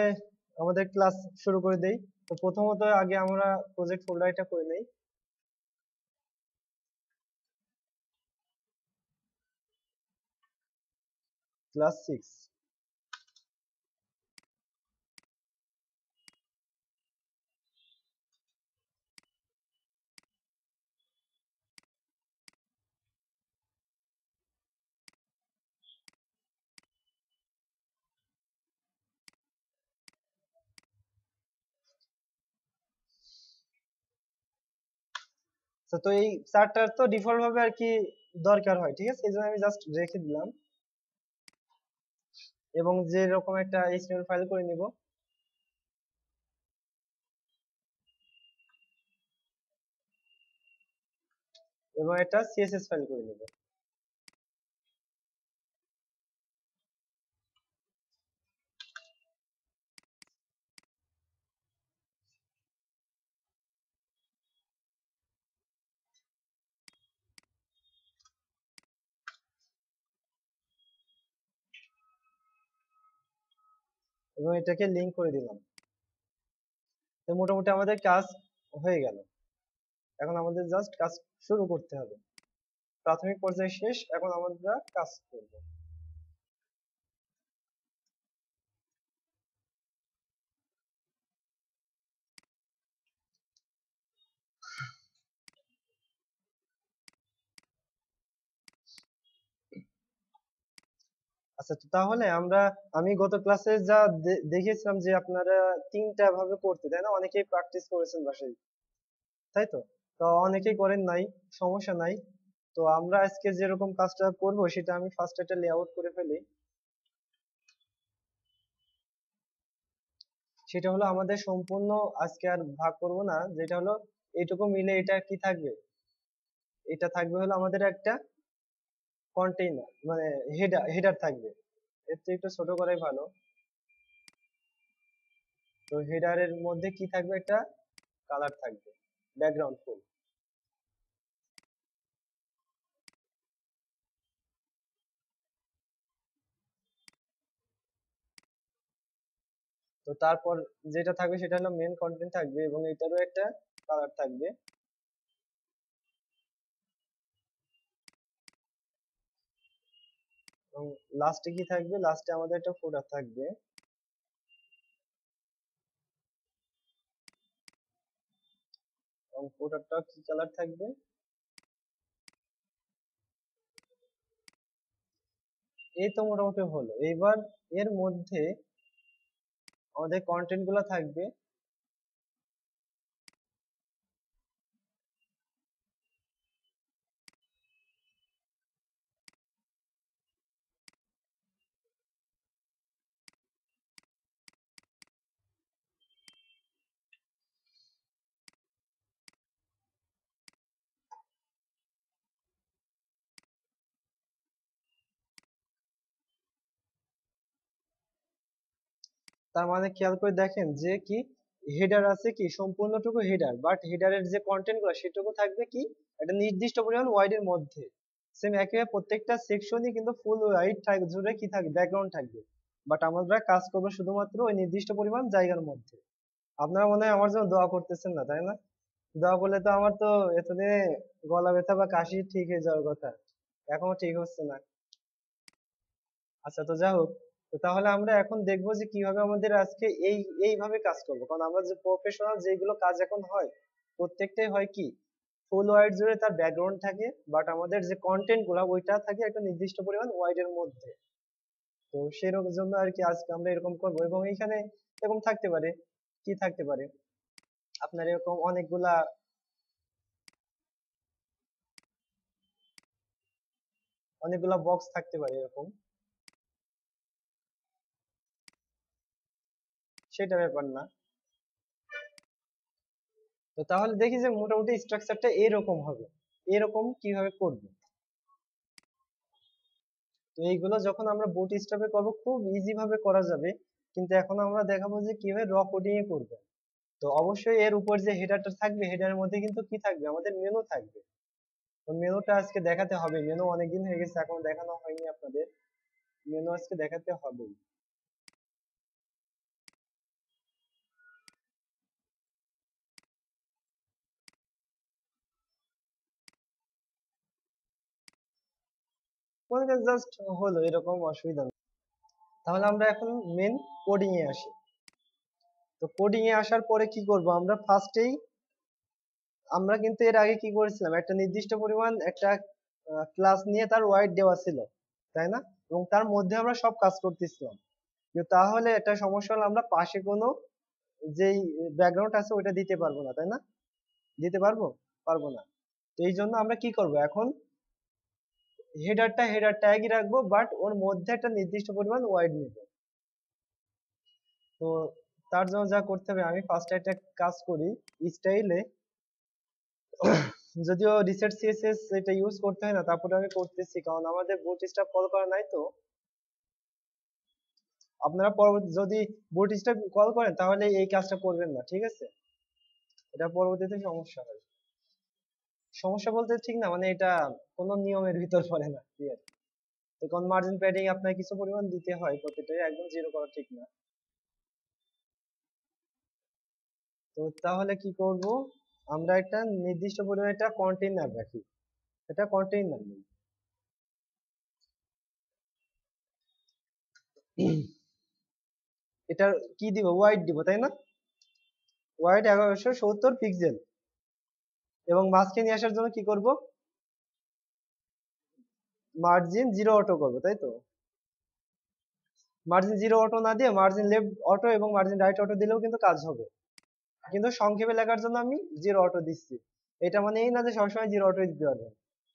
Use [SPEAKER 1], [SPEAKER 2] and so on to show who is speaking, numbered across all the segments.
[SPEAKER 1] আমাদের ক্লাস শুরু করে দেই। তো প্রথমত আগে আমরা প্রজেক্ট ফোল্ডারটা করে নেই। ক্লাস 6। তো এই চারটার তো ডিফল্ট ভাবে আর কি দরকার হয়, ঠিক আছে, এই জন্য আমি জাস্ট রেখে দিলাম এবং যে রকম একটা এইচটিএমএল ফাইল করে নিব এবং একটা সিএসএস ফাইল করে নিব। এবং এটাকে লিংক করে দিলাম। তো মোটামুটি আমাদের কাজ হয়ে গেল। এখন আমাদের জাস্ট কাজ শুরু করতে হবে। প্রাথমিক পর্যায়ে শেষ, এখন আমরা কাজ করব। আচ্ছা, তো তাহলে আমি গত ক্লাসে যা দেখিয়েছিলাম যে আপনারা তিনটা ভাবে করতে, তাই না? অনেকেই প্র্যাকটিস করেছেন বাসায়, তাই তো? তো অনেকেই করেন নাই, সমস্যা নাই। তো আমরা আজকে যেরকম কাজটা করব সেটা আমি ফার্স্ট একটা লেআউট করে ফেলি। সেটা হলো আমাদের সম্পূর্ণ আজকে আর ভাগ করব না, যেটা হলো এইটুকু মিলে এটা কি থাকবে, এটা থাকবে হলো আমাদের একটা কন্টেইনার, মানে হেডার থাকবে। এর থেকে একটু ছোট করাই ভালো। তো হেডারের মধ্যে কি থাকবে, একটা কালার থাকবে, ব্যাকগ্রাউন্ড ফুল। তো তারপর যেটা থাকবে সেটা হলো মেন কন্টেন্ট থাকবে এবং এটারও একটা কালার থাকবে। এবং লাস্টে কি থাকবে, লাস্টে আমাদের একটা ফুটার থাকবে। এবং ফুটারটা কি কালার থাকবে, এই তো মোটামুটি হলো। এইবার এর মধ্যে আমাদের কন্টেন্ট গুলো থাকবে। তার মানে খেয়াল করে দেখেন যে কি হেডার আছে, কি সম্পূর্ণটুকু হেডার, বাট হেডারের যে কন্টেন্ট গুলো সেটুকু থাকবে কি একটা নির্দিষ্ট পরিমাণ ওয়াইড এর মধ্যে। সেম একইভাবে প্রত্যেকটা সেকশনই কিন্তু ফুল ওয়াইড জুড়ে কি থাকবে, ব্যাকগ্রাউন্ড থাকবে, বাট আমরা কাজ করবো শুধুমাত্র ওই নির্দিষ্ট পরিমাণ জায়গার মধ্যে। আপনারা মনে হয় আমার জন্য দোয়া করতেছেন না, তাই না? দোয়া করলে তো আমার তো এতদিনে গলা ব্যথা বা কাশি ঠিক হয়ে যাওয়ার কথা, এখনো ঠিক হচ্ছে না। আচ্ছা, তো যাই হোক। তো তাহলে আমরা এখন দেখবো যে কিভাবে আমাদের আজকে এইভাবে কাজ করবো, কারণ আমরা যে প্রফেশনাল যেগুলো কাজ এখন হয় প্রত্যেকটাই হয় কি ফুল ওয়াইড জুড়ে তার ব্যাকগ্রাউন্ড থাকে, বাট আমাদের যে কন্টেন্ট গুলা ওইটা থাকে একটা নির্দিষ্ট পরিমাণ ওয়াইড এর মধ্যে। তো সেরকম জন্য আর কি আজকে আমরা এরকম করবো এবং এখানে এরকম থাকতে পারে, কি থাকতে পারে আপনার এরকম অনেকগুলা বক্স থাকতে পারে এরকম, সেটা ব্যাপার না। তো তাহলে দেখি যে মোটামুটি স্ট্রাকচারটা এরকম হবে। এরকম কিভাবে করব, তো এইগুলো যখন আমরা বুট স্ট্র্যাপে করবো খুব ইজি ভাবে করা যাবে, কিন্তু এখন আমরা দেখাবো যে কিভাবে র কোডিং এ করবে। তো অবশ্যই এর উপর যে হেডারটা থাকবে হেডারের মধ্যে কিন্তু কি থাকবে, আমাদের মেনু থাকবে। তো মেনুটা আজকে দেখাতে হবে, মেনু অনেকদিন হয়ে গেছে এখনো দেখানো হয়নি আপনাদের, মেনু আজকে দেখাতে হবে। জাস্ট হলো, এরকম অসুবিধা নেই। তাহলে আমরা এখন মেন কোডিং এ আসি। তো কোডিং এ আসার পরে কি করব, আমরা ফার্স্টেই আমরা কিন্তু এর আগে কি করেছিলাম, একটা নির্দিষ্ট পরিমাণ একটা ক্লাস নিয়ে তার ওয়াইড দেওয়া ছিল, তাই না? এবং তার মধ্যে আমরা সব কাজ করতেছিলাম। কিন্তু তাহলে একটা সমস্যা হলো, আমরা পাশে কোনো যেই ব্যাকগ্রাউন্ড আছে ওইটা দিতে পারবো না, তাই না? দিতে পারবো? পারবো না। তো এই জন্য আমরা কি করব, এখন হেডার ট্যাগই রাখবো, বাট ওর মধ্যে একটা নির্দিষ্ট পরিমাণ ওয়াইড নিব। তো তার জন্য যা করতে হবে, আমি ফার্স্টে একটা কাজ করি স্টাইলে, যদিও রিসেট সিএসএস এটা ইউজ করতে হয় না, তারপরে আমি করতেছি কারণ আমাদের বুটস্ট্র্যাপ কল করা নাই। তো আপনারা পরবর্তী যদি বুটস্ট্র্যাপ কল করেন তাহলে এই কাজটা করবেন না, ঠিক আছে? এটা পরবর্তীতে সমস্যা হয়। সমস্যা বলতে ঠিক না, মানে এটা কোনো নিয়মের ভিতর পড়ে না, ঠিক আছে? তো কারণ মার্জিন প্যাডিং আপনার কিছু পরিমাণ দিতে হয় প্রতিটাই, একদম জিরো করা ঠিক না। তো তাহলে কি করব, আমরা একটা নির্দিষ্ট পরিমাণে একটা কন্টেইনার রাখি, এটা কন্টেইনার নেই। এটা কি দিব, ওয়াইড দিব, তাই না? Wide 1170 pixel. এবং মাঝখানে নিয়ে আসার জন্য কি করব, মার্জিন জিরো অটো করব, তাই তো? মার্জিন জিরো অটো না দিয়ে মার্জিন লেফট অটো এবং মার্জিন রাইট অটো দিলেও কিন্তু কাজ হবে, কিন্তু সংক্ষেপে লেখার জন্য আমি জিরো অটো দিচ্ছি। এটা মানে এই না যে সবসময় জিরো অটো দিতে পারবেন,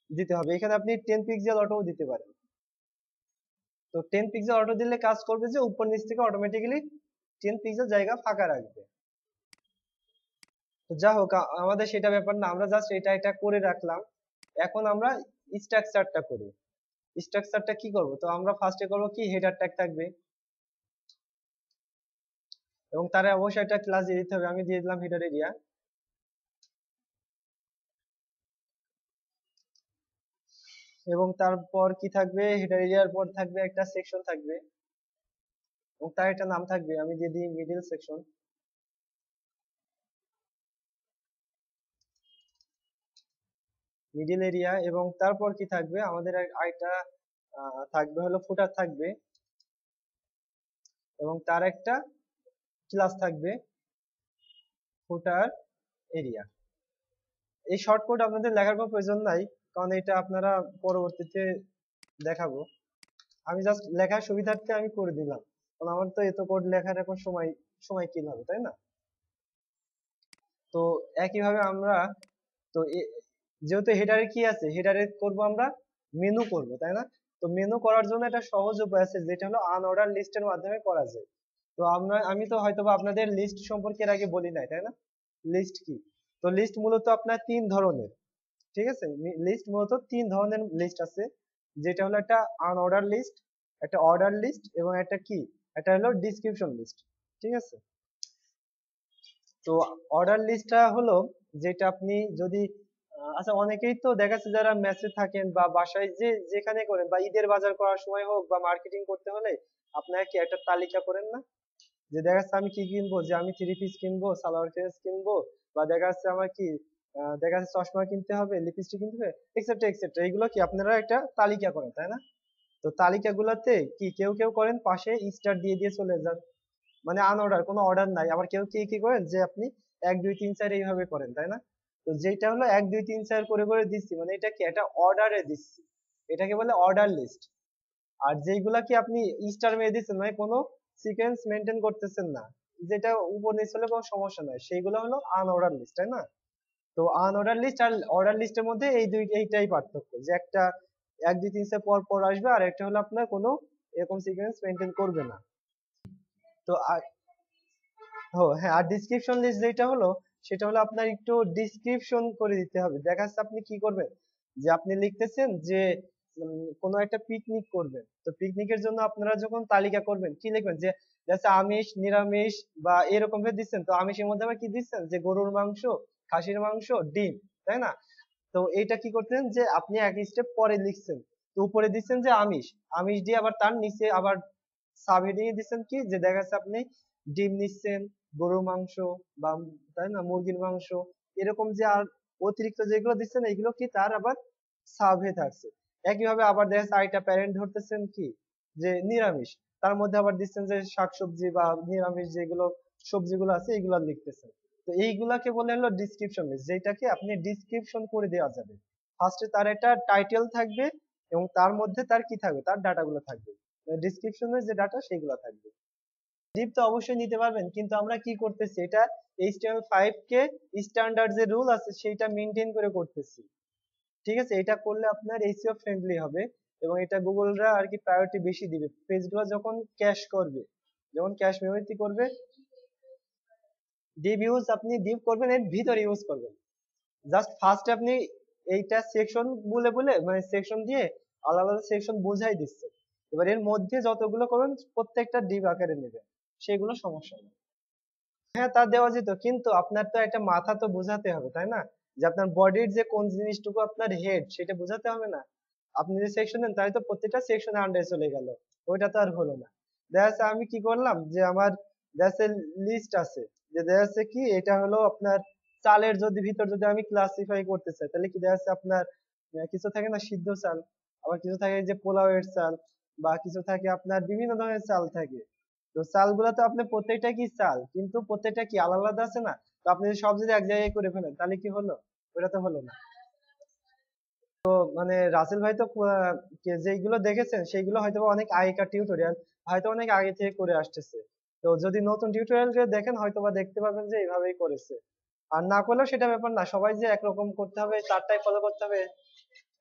[SPEAKER 1] দিতে হবে। এখানে আপনি 10 পিক্সেল অটোও দিতে পারেন। তো 10 পিক্সেল অটো দিলে কাজ করবে যে উপর নিচ থেকে অটোমেটিক্যালি 10 পিক্সেল জায়গা ফাঁকা রাখবে। তো যা হোক, আমাদের সেটা ব্যাপার না, আমরা জাস্ট এটা করে রাখলাম। এখন আমরা স্ট্রাকচারটা করি। স্ট্রাকচারটা কি করব, তো আমরা ফার্স্টে করব কি, হেডার ট্যাগ থাকবে এবং তারে অবশ্যই একটা ক্লাস দিয়ে দিতে হবে। আমি দিয়ে দিলাম হেডার এরিয়া। এবং তারপর কি থাকবে, হেডার এরিয়ার পর থাকবে একটা সেকশন থাকবে এবং তার একটা নাম থাকবে, আমি দিয়ে দিই মিডল সেকশন। Middle area. এবং তারপর কি থাকবে, আমাদের আরেকটা থাকবে হলো ফুটার থাকবে এবং তার একটা ক্লাস থাকবে ফুটার এরিয়া। এই শর্ট কোড আপনাদের লেখার কোনো প্রয়োজন নাই, কারণ এটা আপনারা পরবর্তীতে দেখাবো। আমি জাস্ট লেখার সুবিধার্থে আমি করে দিলাম, কারণ আমার তো এত কোড লেখার এখন সময় সময় কিল হবে, তাই না? তো একইভাবে আমরা, তো যেহেতু হেডারে কি আছে, হেডারে করব আমরা মেনু করব, তাই না? তো মেনু করার জন্য একটা সহজ উপায় আছে, যেটা হলো আনঅর্ডার লিস্টের মাধ্যমে করা যায়। তো আমি তো হয়তোবা আপনাদের লিস্ট সম্পর্কে এর আগে বলি নাই, তাই না? লিস্ট কি? তো লিস্ট মূলত আপনার তিন ধরনের, ঠিক আছে? লিস্ট মূলত তিন ধরনের লিস্ট আছে, যেটা হলো একটা আনঅর্ডার লিস্ট, একটা অর্ডার লিস্ট এবং একটা কি, একটা হলো ডিসক্রিপশন লিস্ট, ঠিক আছে? তো অর্ডার লিস্টটা হলো যেটা আপনি যদি আচ্ছা, অনেকেই তো দেখা যাচ্ছে যারা মেসে থাকেন বা বাসায় যে যেখানে করেন, বা ঈদের বাজার করার সময় হোক বা মার্কেটিং করতে হলে আপনারা কি একটা তালিকা করেন না, যে দেখা যাচ্ছে আমি কি কিনবো, যে আমি থ্রি পিস কিনবো, সালোয়ার কামিজ কিনবো, বা দেখা যাচ্ছে আমার কি দেখা যাচ্ছে চশমা কিনতে হবে, লিপস্টিক কিনতে হবে, এক্সেট্রা এক্সেট্রা, এগুলো কি আপনারা একটা তালিকা করেন, তাই না? তো তালিকাগুলোতে কি কেউ কেউ করেন পাশে স্টার দিয়ে দিয়ে চলে যান, মানে আনঅর্ডার, কোনো অর্ডার নাই। আবার কেউ কি কি করেন যে আপনি 1 2 3 4 এইভাবে করেন, তাই না? তো যেটা হলো 1 2 3 4 করে করে দিচ্ছি, মানে এটা কি একটা অর্ডারে দিচ্ছি, এটাকে বলে অর্ডার লিস্ট। আর যেইগুলা কি আপনি স্টার মেরে দিচ্ছেন, মানে কোনো সিকোয়েন্স মেনটেন করতেছেন না, যেটা উপর নিচ হলে কোনো সমস্যা নাই, সেইগুলো হলো আনঅর্ডার লিস্ট, তাই না? তো আনঅর্ডার লিস্ট আর অর্ডার লিস্টের মধ্যে এইটাই পার্থক্য, যে একটা 1 2 3 4 পর পর আসবে, আর একটা হলো আপনার কোনো এরকম সিকোয়েন্স মেনটেন করবে না। তো ও হ্যাঁ, আর ডেসক্রিপশন লিস্ট যেটা হলো, সেটা হলো আপনার একটু ডিসক্রিপশন করে দিতে হবে। দেখা যাচ্ছে আপনি কি করবেন, যে আপনি লিখতেছেন যে কোনো একটা পিকনিক করবেন, তো পিকনিকের জন্য আপনারা যখন তালিকা করবেন কি লিখবেন, যে যাচ্ছে আমিষ নিরামিষ বা এরকম ভাবে দিচ্ছেন। তো আমিষের মধ্যে আবার কি দিচ্ছেন, যে গরুর মাংস, খাসির মাংস, ডিম, তাই না? তো এইটা কি করতেন, যে আপনি এক স্টেপ পরে লিখছেন, তো উপরে দিচ্ছেন যে আমিষ, আমিষ দিয়ে আবার তার নিচে আবার সাব হেডিং এ দিচ্ছেন কি, যে দেখা যাচ্ছে আপনি ডিম নিচ্ছেন, গরুর মাংস বা তাই না মুরগির মাংস, এরকম যে আর অতিরিক্ত যেগুলো দিচ্ছেন, এগুলো কি তার আবার সাব হয়ে থাকছে। একইভাবে আবার দেখা যাচ্ছে আরেকটা প্যারেন্ট ধরতেছেন কি যে নিরামিষ, তার মধ্যে আবার দিচ্ছেন যে শাকসবজি বা নিরামিষ যেগুলো সবজিগুলো আছে এগুলো লিখতেছেন। তো এইগুলাকে বলে হলো ডিসক্রিপশন লিস্ট, যেটাকে আপনি ডিসক্রিপশন করে দেওয়া যাবে। ফার্স্টে তার একটা টাইটেল থাকবে এবং তার মধ্যে তার কি থাকবে, তার ডাটাগুলো থাকবে, ডিসক্রিপশনের যে ডাটা সেগুলো থাকবে। ডিপ তো অবশ্যই নিতে পারবেন, কিন্তু আমরা কি করতেছি, এটা HTML5 কে স্ট্যান্ডার্ড যে রুল আছে সেইটা মেনটেন করে করতেছি। ঠিক আছে, এটা করলে আপনার এসইও ফ্রেন্ডলি হবে এবং এটা গুগলরা আর কি প্রায়োরিটি বেশি দিবে পেজগুলো যখন ক্যাশ করবে, যখন ক্যাশ মেমোরিতে করবে। ডিপ ইউজ আপনি ডিপ করবেন এর ভিতরে ইউজ করবেন। জাস্ট ফার্স্ট আপনি এইটা সেকশন বলে বলে মানে সেকশন দিয়ে আলাদা আলাদা সেকশন বোঝাই দিচ্ছে, এবার এর মধ্যে যতগুলো করবেন প্রত্যেকটা ডিপ আকারে নেবেন, সেগুলো সমস্যা নেই। হ্যাঁ তা দেওয়া যেত, কিন্তু আপনার তো একটা মাথা তো বোঝাতে হবে তাই না, যে আপনার বডির যে কোন জিনিসটুকু আপনার হেড সেটা বোঝাতে হবে না। আপনি যে সেকশন দেন তাই তো প্রত্যেকটা সেকশনে আন্ডারে চলে গেল, ওইটা তো আর হলো না। দেখা যাচ্ছে আমি কি করলাম যে আমার দেখা যাচ্ছে লিস্ট আছে, যে দেখা যাচ্ছে কি এটা হলো আপনার চালের যদি ভিতর যদি আমি ক্লাসিফাই করতে চাই তাহলে কি দেখা যাচ্ছে আপনার কিছু থাকে না সিদ্ধ চাল, আবার কিছু থাকে যে পোলাওয়ের চাল, বা কিছু থাকে আপনার বিভিন্ন ধরনের চাল থাকে। তো চালগুলো তো আপনি প্রত্যেকটা কি চাল, কিন্তু প্রত্যেকটা কি আলাদা আলাদা আছে না। তো আপনি সব যদি এক জায়গায় করে ফেলেন তাহলে কি হলো, ওটা তো হলো না। মানে রাসেল ভাই তো যেগুলো দেখেছেন সেইগুলো হয়তো অনেক আগেকার টিউটোরিয়াল, হয়তো অনেক আগে থেকে করে আসতেছে। তো যদি নতুন টিউটোরিয়াল দেখেন হয়তো বা দেখতে পাবেন যে এইভাবেই করেছে। আর না করলেও সেটা ব্যাপার না, সবাই যে একরকম করতে হবে তারটাই ফলো করতে হবে।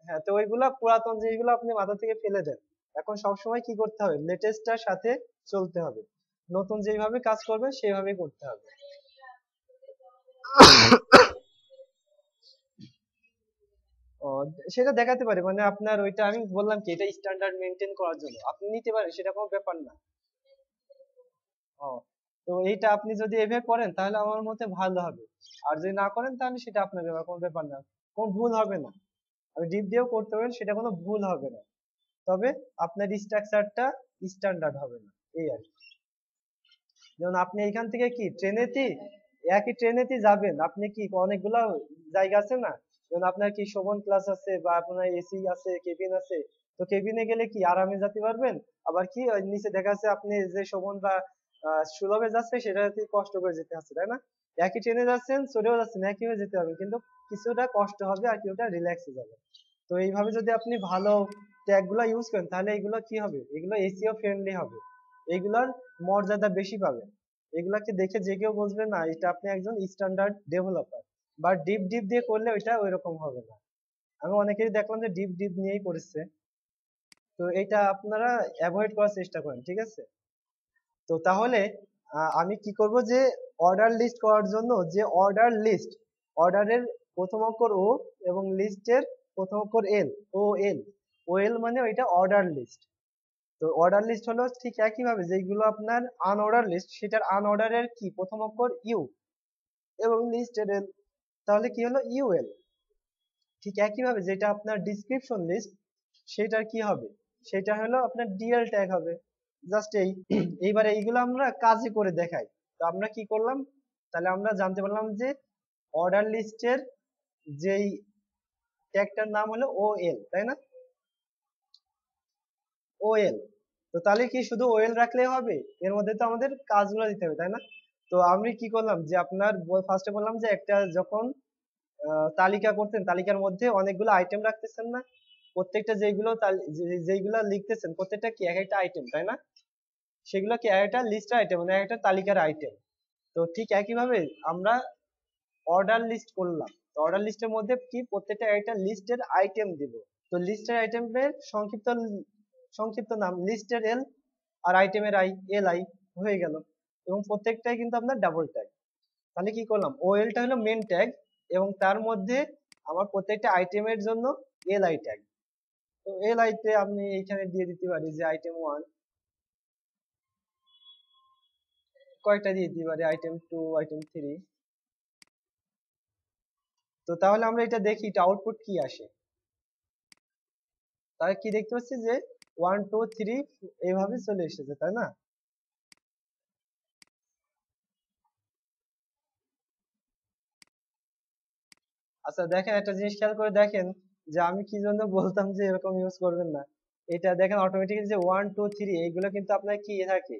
[SPEAKER 1] হ্যাঁ, তো ওইগুলা পুরাতন জিনিসগুলো আপনি মাথা থেকে ফেলে দেন। এখন সবসময় কি করতে হবে, লেটেস্টটার সাথে চলতে হবে, নতুন যেভাবে কাজ করবে সেভাবেই করতে হবে। ও, সেটা দেখাতে পারে, মানে আপনার ওইটা আমি বললাম কি এটা স্ট্যান্ডার্ড মেনটেন করার জন্য আপনি নিতে পারেন, সেটা কোনো ব্যাপার না। ও, তো এইটা আপনি যদি এভাবে করেন তাহলে আমার মতে ভালো হবে। আর যদি না করেন তাহলে সেটা আপনার ব্যাপার, কোনো ব্যাপার না, কোনো ভুল হবে না। আপনি ডিপ দিয়েও করতে পারেন, সেটা কোনো ভুল হবে না। তবে আপনার স্ট্রাকচারটা স্ট্যান্ডার্ড হবে না, এই আর কি। যেমন আপনি এখান থেকে কি ট্রেনেতে, একই ট্রেনেতে যাবেন, আপনি কি অনেকগুলা জায়গা আছে না, যেমন আপনার কি শোভন ক্লাস আছে বা আপনার এসি আছে, কেবিন আছে। তো কেবিনে গেলে কি আরামে যেতে পারবেন, আবার কি ওই নিচে দেখা যাচ্ছে আপনি যে শোভন বা সুলভে যাচ্ছে সেটাতে কষ্ট করে যেতে হচ্ছে তাই না। একই ট্রেনে যাচ্ছেন চলেও যাচ্ছেন একই হয়ে যেতে হবে, কিন্তু কিছুটা কষ্ট হবে আর কিছুটা রিল্যাক্সে যাবে। তো এইভাবে যদি আপনি ভালো ট্যাগ গুলা ইউজ করেন তাহলে এগুলো কি হবে, এগুলো এসইও ফ্রেন্ডলি হবে, এগুলার মর্যাদা বেশি পাবেন। এগুলাকে দেখে যে কেউ বুঝবে না এটা আপনি একজন স্ট্যান্ডার্ড ডেভেলপার। বা ডিপ ডিপ দিয়ে করলে ওইটা ওইরকম হবে না। আমি অনেকেরই দেখলাম যে ডিপ ডিপ নিয়েই করেছে। তো এটা আপনারা অ্যাভয়েড করার চেষ্টা করেন, ঠিক আছে। তো তাহলে আমি কি করব যে অর্ডার লিস্ট করার জন্য যে অর্ডার লিস্ট, অর্ডারের প্রথম অক্ষর ও এবং লিস্টের প্রথম অক্ষর এল, ও এল, ও এল মানে ওইটা অর্ডার লিস্ট। তো অর্ডার লিস্ট হলো ঠিক একই ভাবে যেগুলো আপনার আনঅর্ডার লিস্ট সেটার আনঅর্ডারের কি প্রথম অক্ষর ইউ এবং লিস্টের এল, তাহলে কি হলো ইউএল। ঠিক একই ভাবে যেটা আপনার ডিসক্রিপশন লিস্ট সেটার কি হবে, সেটা হলো আপনার ডিএল ট্যাগ হবে। জাস্ট এই এইবারে এইগুলো আমরা কাজে করে দেখাই। তো আমরা কি করলাম, তাহলে আমরা জানতে পারলাম যে অর্ডার লিস্টের যেই ট্যাগটার নাম হলো ওএল তাই না, ওএল। তো তাহলে কি শুধু ওএল রাখলেই হবে, এর মধ্যে তো আমাদের কাজগুলো দিতে হবে তাই না। তো আমি কি করলাম যে আপনার ফার্স্টে বললাম যে একটা যখন তালিকা করতেন তালিকার মধ্যে অনেকগুলো আইটেম রাখতেছেন না, প্রত্যেকটা যেগুলো যেগুলো লিখতেছেন প্রত্যেকটা কি এক একটা আইটেম তাই না, সেগুলো কি এক একটা লিস্টের আইটেম মানে এক একটা তালিকার আইটেম। তো ঠিক একই ভাবে আমরা অর্ডার লিস্ট করলাম, তো অর্ডার লিস্টের মধ্যে কি প্রত্যেকটা একটা লিস্টের আইটেম দিব। তো লিস্টের আইটেমের সংক্ষিপ্ত সংক্ষিপ্ত নাম লিস্টের এল আর আইটেমের আই, এল আই হয়ে গেল। এবং প্রত্যেকটাই কিন্তু আপনার ডাবল ট্যাগ। তাহলে কি করলাম, ও এলটা হলো মেন ট্যাগ এবং তার মধ্যে আমার প্রত্যেকটা আইটেমের জন্য এল আই ট্যাগ। তো এল আই তে আমি এইখানে দিয়ে দিতে পারি যে আইটেম ওয়ান, কয়েকটা দিয়ে দিতে পারি আইটেম টু, আইটেম থ্রি। তো তাহলে আমরা এটা দেখি এটা আউটপুট কি আসে। তাহলে কি দেখতে পাচ্ছি যে ওয়ান টু থ্রি এইভাবে চলে এসেছে তাই না। আচ্ছা দেখেন একটা জিনিস খেয়াল করে দেখেন, যে আমি কি জন্য বলতাম যে এরকম ইউজ করবেন না। এটা দেখেন অটোমেটিক্যালি যে 1 2 3 এইগুলো কিন্তু আপনার কি থাকে,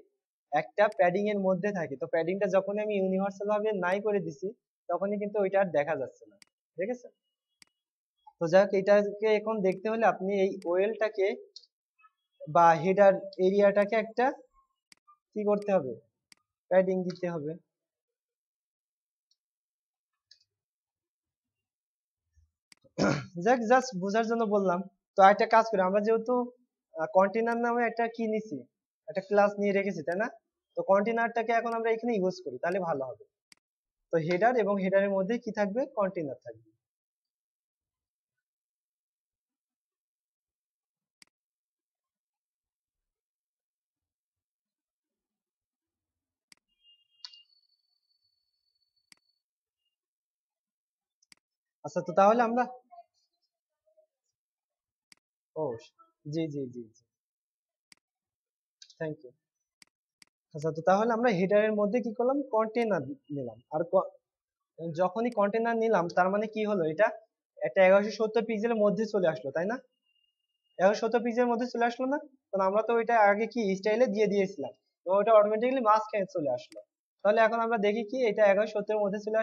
[SPEAKER 1] একটা প্যাডিং এর মধ্যে থাকে। তো প্যাডিংটা যখন আমি ইউনিভার্সাল ভাবে নাই করে দিছি, তখনই কিন্তু ওইটা আর দেখা যাচ্ছে না। দেখেছেন? তো যাই হোক, এটাকে এখন দেখতে হলে আপনি এই ওয়েলটাকে বা হেডার এরিয়াটাকে একটা কি করতে হবে, প্যাডিং দিতে হবে। যাক, জাস্ট বোঝার জন্য বললাম। তো একটা কাজ করি আমরা, যেহেতু কন্টেনার নামে একটা কি নিছি, একটা ক্লাস নিয়ে রেখেছি তাই না? তো কন্টেনারটাকে এখন আমরা এখানে ইউজ করি, তাহলে ভালো হবে। তো হেডার এবং হেডারের মধ্যে কি থাকবে, কন্টেনার থাকবে। আচ্ছা, তো তাহলে আমরা, ও জি জি জি জি, থ্যাংক ইউ। আচ্ছা, তো তাহলে আমরা হেডারের মধ্যে কি করলাম, কন্টেনার নিলাম। আর যখনই কন্টেনার নিলাম, তার মানে কি হলো, এটা একটা 1170 পিক্সেলের মধ্যে চলে আসলো তাই না? 1170 পিক্সেলের মধ্যে চলে আসলো না? কারণ আমরা তো ওইটা আগে কি স্টাইলে দিয়ে দিয়েছিলাম, তো ওটা অটোমেটিক্যালি মাঝখানে চলে আসলো। তাহলে এখন আমরা দেখি কি, এটা 1170 এর মধ্যে চলে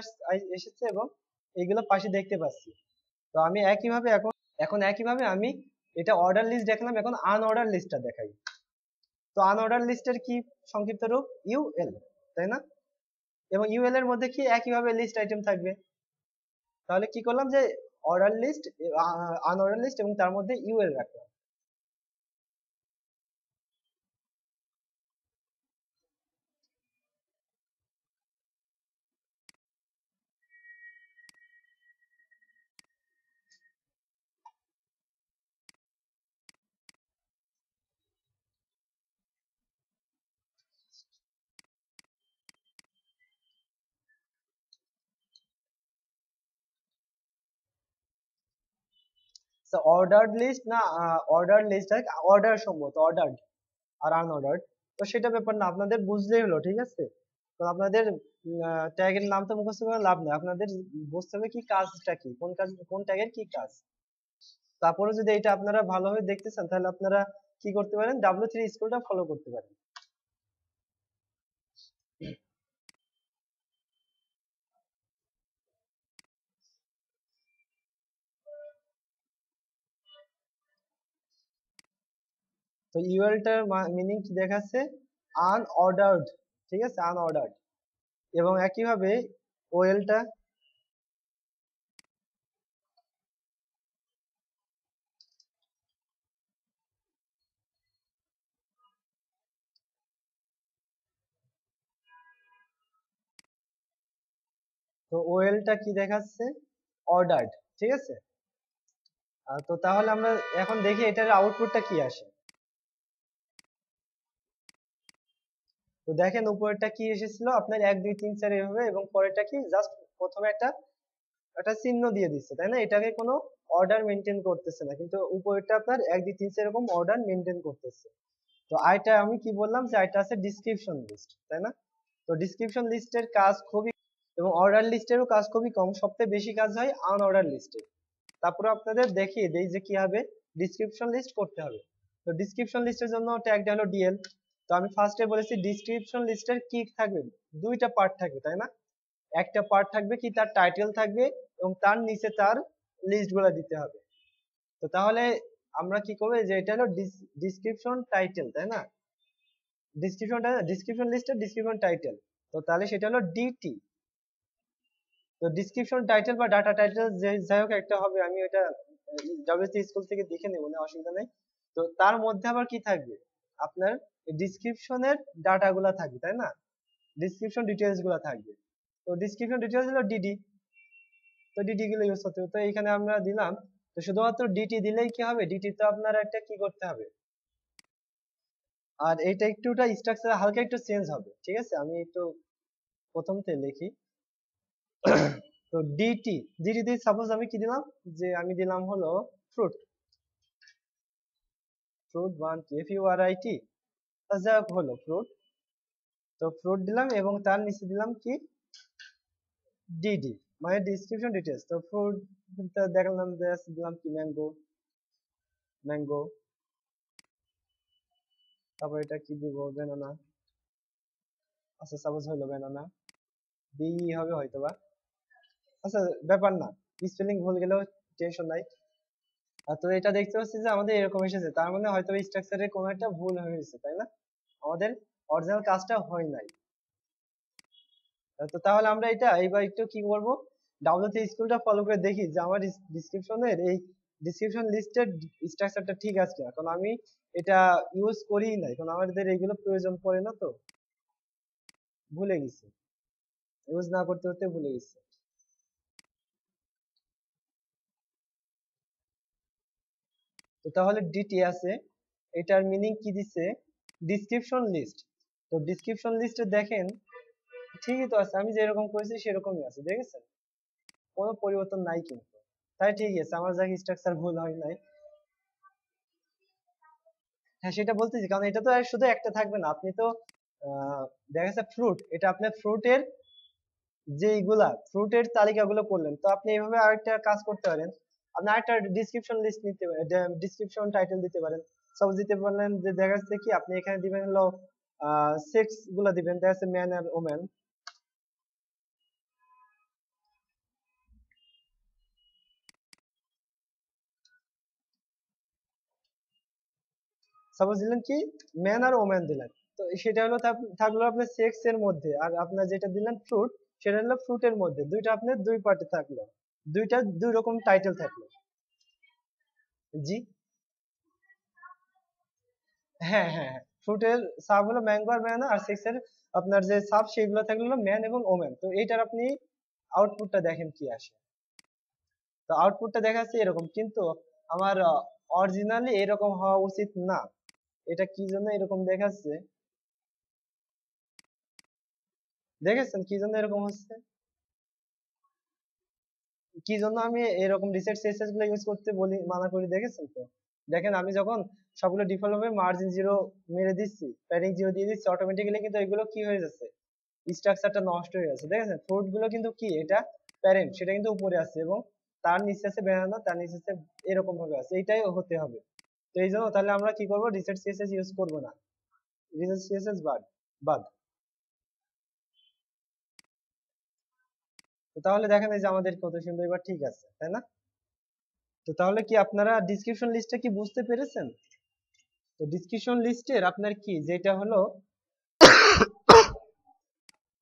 [SPEAKER 1] এসেছে, এবং এইগুলো পাশে দেখতে পাচ্ছি। তো আমি একইভাবে এখন একইভাবে আমি এটা অর্ডার লিস্ট দেখালাম, এখন আনঅর্ডার লিস্টটা দেখাই। তো আনঅর্ডার লিস্টের কি সংক্ষিপ্ত রূপ, ইউএল, তাই না? এবং ইউএল এর মধ্যে কি একইভাবে লিস্ট আইটেম থাকবে। তাহলে কি করলাম যে অর্ডার লিস্ট, আনঅর্ডার লিস্ট এবং তার মধ্যে ইউএল রাখলাম। অর্ডার লিস্ট না, অর্ডার লিস্ট, অর্ডার সম্ভবত অর্ডার আর আনঅর্ডার্ড। তো সেটা ব্যাপার না, আপনাদের বুঝলেই হলো, ঠিক আছে? তো আপনাদের ট্যাগের নাম তো মুখস্থ করে লাভ নেই, আপনাদের বুঝতে হবে কি কাজটা কি, কোন কাজ, কোন ট্যাগের কি কাজ। তারপরে যদি এটা আপনারা ভালোভাবে দেখতে চান, তাহলে আপনারা কি করতে পারেন, W3 স্কুলটা ফলো করতে পারেন। তো ইউএলটার মিনিং কি দেখাচ্ছে, আনঅর্ডার্ড, ঠিক আছে, আনঅর্ডার্ড। এবং একইভাবে ওয়েলটা, তো ওয়েলটা কি দেখাচ্ছে, অর্ডার্ড, ঠিক আছে। তো তাহলে আমরা এখন দেখি এটার আউটপুটটা কি আসে। তো দেখেন উপরেরটা কি এসেছিল আপনার 1 2 3 4 এভাবে, এবং পরেরটা কি, জাস্ট প্রথমে একটা একটা চিহ্ন দিয়ে দিচ্ছে তাই না, এটাকে কোনো অর্ডার মেনটেন করতেছে না, কিন্তু উপরেরটা আপনার 1 2 3 4 এরকম অর্ডার মেনটেন করতেছে। তো আইটা আমি কি বললাম যে আইটা আছে ডিসক্রিপশন লিস্ট, তাই না? তো ডিসক্রিপশন লিস্টের কাজ খুবই, এবং অর্ডার লিস্টেরও কাজ খুবই কম, সবথেকে বেশি কাজ হয় আনঅর্ডার লিস্টে। তারপরে আপনাদের দেখিয়ে দেই যে কিভাবে ডিসক্রিপশন লিস্ট করতে হবে। তো ডিসক্রিপশন লিস্টের জন্য ট্যাগটা হলো ডিএল। তো আমি ফার্স্টে বলেছি ডিসক্রিপশন লিস্টের কি থাকবে, দুইটা পার্ট থাকবে তাই না? একটা পার্ট থাকবে কি, তার টাইটেল থাকবে, এবং তার নিচে তার লিস্ট গুলা দিতে হবে। তো তাহলে আমরা কি করবো, যে এটা হলো ডিসক্রিপশন টাইটেল তাই না, ডিসক্রিপশন লিস্টের ডিসক্রিপশন টাইটেল। তো তাহলে সেটা হলো ডিটি। তো ডিসক্রিপশন টাইটেল বা ডাটা টাইটেল যে যাই হোক একটা হবে, আমি ওটা ডব্লিউসি স্কুল থেকে দেখে নেবো না, অসুবিধা নেই। তো তার মধ্যে আবার কি থাকবে, আপনার ডিসক্রিপশনের ডাটা গুলা থাকবে তাই না, ডিসক্রিপশন ডিটেলস গুলা থাকবে। তো ডিসক্রিপশন ডিটেলস হলো ডিডি। তো ডিডি গুলো ইউজ করতে হবে, তো এখানে আমরা দিলাম। তো শুধুমাত্র ডিটি দিলেই কি হবে, ডিটি তো আপনার একটা কি করতে হবে, আর এটা একটুটা স্ট্রাকচার হালকা একটু চেঞ্জ হবে, ঠিক আছে। আমি একটু প্রথমতে লিখি। তো ডিটি, ডিটি দিয়ে সাপোজ আমি কি দিলাম, যে আমি দিলাম হলো ফ্রুট, ফ্রুট 1 FURIT, যা হোক হলো ফ্রুট। তো ফ্রুট দিলাম এবং তার নিচে দিলাম কি, ডিডি। মানে ডিসক্রিপশন ডিটেলস। তো ফ্রুট দেখলাম, দিলাম কি ম্যাঙ্গো, ম্যাঙ্গো। তারপর এটা কি দিব, ব্যানানা। আচ্ছা সাপোজ হলো ব্যানানা, বি হবে হয়তোবা। আচ্ছা ব্যাপার না, স্পেলিং ভুল গেলেও টেনশন নাই। আর তো এটা দেখতে পাচ্ছি যে আমাদের এরকম এসেছে, তার মানে হয়তো স্ট্রাকচারে কোনো একটা ভুল হয়েছে, তাই না? আমাদের অরিজিনাল কাজটা হয় নাই। তো তাহলে আমরা এটা এইবার একটু কি করব, ডাব্লিউসি স্কুলটা ফলো করে দেখি যে আমার ডিসক্রিপশনের এই ডিসক্রিপশন লিস্টের স্ট্রাকচারটা ঠিক আছে কিনা। কারণ আমি এটা ইউজ করিই নাই, কারণ আমাদের এইগুলো প্রয়োজন পড়ে না, তো ভুলে গেছি, ইউজ না করতে করতে ভুলে গেছি। তো তাহলে ডিটি আছে, এটার মিনিং কি দিছে, ডিসক্রিপশন লিস্ট। তো ডিসক্রিপশন লিস্টে দেখেন ঠিকই তো আছে, আমি যেরকম করেছি সেরকমই আছে, দেখেছেন কোনো পরিবর্তন নাই কিন্তু। তাই ঠিক আছে, আমার যা স্ট্রাকচার ভুল হয় নাই। হ্যাঁ সেটা বলতেছি, কারণ এটা তো আর শুধু একটা থাকবে না। আপনি তো দেখা যাচ্ছে ফ্রুট, এটা আপনার ফ্রুটের যেইগুলা ফ্রুটের তালিকাগুলো করলেন, তো আপনি এইভাবে আরেকটা কাজ করতে পারেন। আপনি আরেকটা ডিসক্রিপশন লিস্ট নিতে পারেন, ডিসক্রিপশন টাইটেল দিতে পারেন। সব দিতে পারলেন যে দেখা যাচ্ছে কি আপনি এখানে দিবেন হলো সেক্স গুলা দিবেন, দেখা যাচ্ছে ম্যান আর ওম্যান। সাপোজ দিলেন কি ম্যান আর ওম্যান দিলেন, তো সেটা হলো থাকলো আপনার সেক্স এর মধ্যে, আর আপনার যেটা দিলেন ফ্রুট, সেটা হলো ফ্রুটের মধ্যে, দুইটা আপনার দুই পার্টে থাকলো, দুইটা দুই রকম টাইটেল থাকলো। জি হ্যাঁ হ্যাঁ হ্যাঁ, ফ্রুটের সাব হলো ম্যাঙ্গো আর ব্যানানা, আর সেক্স এর আপনার যে সাব সেগুলো থাকলো হলো ম্যান এবং ওম্যান। তো এইটার আপনি আউটপুটটা দেখেন কি আসে। তো আউটপুটটা দেখা যাচ্ছে এরকম, কিন্তু আমার অরিজিনালি এরকম হওয়া উচিত না। এটা কি জন্য এরকম দেখাচ্ছে, দেখেছেন কি জন্য এরকম হচ্ছে, কি জন্য আমি এরকম রিসেট সিএসএস গুলো ইউজ করতে বলি, মানা করি, দেখেছেন তো? দেখেন আমি যখন সবগুলো ডিফল্ট ভাবে মার্জিন জিরো মেরে দিচ্ছি, প্যাডিং জিরো দিয়ে দিচ্ছি, অটোমেটিক্যালি কিন্তু এগুলো কি হয়ে যাচ্ছে, স্ট্রাকচারটা নষ্ট হয়ে যাচ্ছে। দেখেছেন ফ্রুট গুলো কিন্তু কি, এটা প্যারেন্ট সেটা কিন্তু উপরে আছে, এবং তার নিচে আছে ব্যানানা, তার নিচে আছে, এরকম ভাবে আছে, এইটাই হতে হবে। তো এই জন্য তাহলে আমরা কি করবো, রিসেট সিএসএস ইউজ করবো না, রিসেট সিএসএস বাদ বাদ। তো তাহলে দেখেন এই যে আমাদের কত সুন্দর এবার ঠিক আছে, তাই না? তো তাহলে কি আপনারা ডিসক্রিপশন লিস্টটা কি বুঝতে পেরেছেন? তো ডিসক্রিপশন লিস্টের আপনার কি যেটা হলো,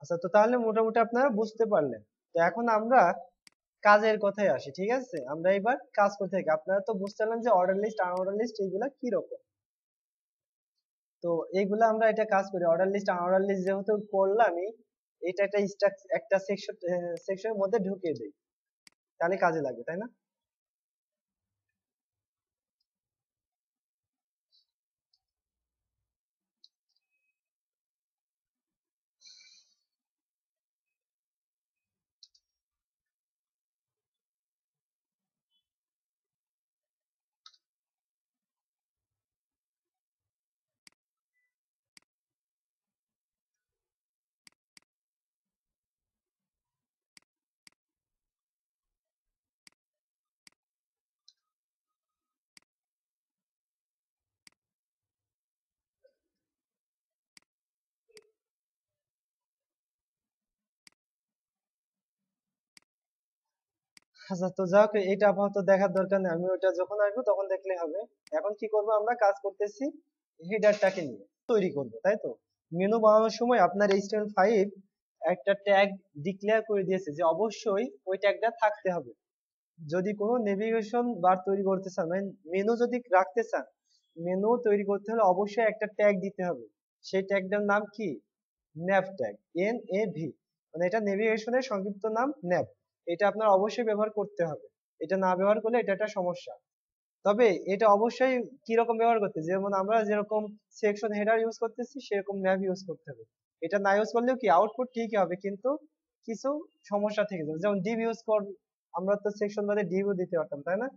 [SPEAKER 1] আচ্ছা তো তাহলে মোটামুটি আপনারা বুঝতে পারলেন। তো এখন আমরা কাজের কথায় আসি, ঠিক আছে? আমরা এবার কাজ করতে থাকি। আপনারা তো বুঝতে পারলেন যে অর্ডার লিস্ট, আনঅর্ডার লিস্ট এইগুলা কি রকম। তো এইগুলা আমরা এটা কাজ করি, অর্ডার লিস্ট আনঅর্ডার লিস্ট যেহেতু করলামই, এটা একটা একটা সেকশনের মধ্যে ঢুকিয়ে দেই, তাহলে কাজে লাগবে, তাই না? আচ্ছা তো যাক, এটা আপাতত দেখার দরকার নেই, আমি ওটা যখন আসবো তখন দেখলে হবে। এখন কি করব, আমরা কাজ করতেছি হেডারটাকে নিয়ে, তৈরি করব, তাই তো? মেনু বানানোর সময় আপনার HTML5 একটা ট্যাগ ডিক্লেয়ার করে দিয়েছে যে অবশ্যই ওই ট্যাগটা থাকতে হবে। যদি কোনো নেভিগেশন বার তৈরি করতে চান, মানে মেনু যদি রাখতে চান, মেনু তৈরি করতে হলে অবশ্যই একটা ট্যাগ দিতে হবে। সেই ট্যাগটার নাম কি, ন্যাভ ট্যাগ, NAV, মানে এটা নেভিগেশনের সংক্ষিপ্ত নাম ন্যাভ। এটা আপনার অবশ্যই ব্যবহার করতে হবে, এটা না ব্যবহার করলে এটা একটা সমস্যা। তবে এটা অবশ্যই কিরকম ব্যবহার করতে, যেমন আমরা যেরকম সেকশন হেডার ইউজ করতেছি সেরকম ন্যাভ ইউজ করতে হবে। এটা না ইউজ করলেও কি আউটপুট ঠিকই হবে, কিন্তু কিছু সমস্যা থেকে যাবে। যেমন ডিভ ইউজ কর, আমরা তো সেকশন বাদে ডিভও দিতে পারতাম, তাই না?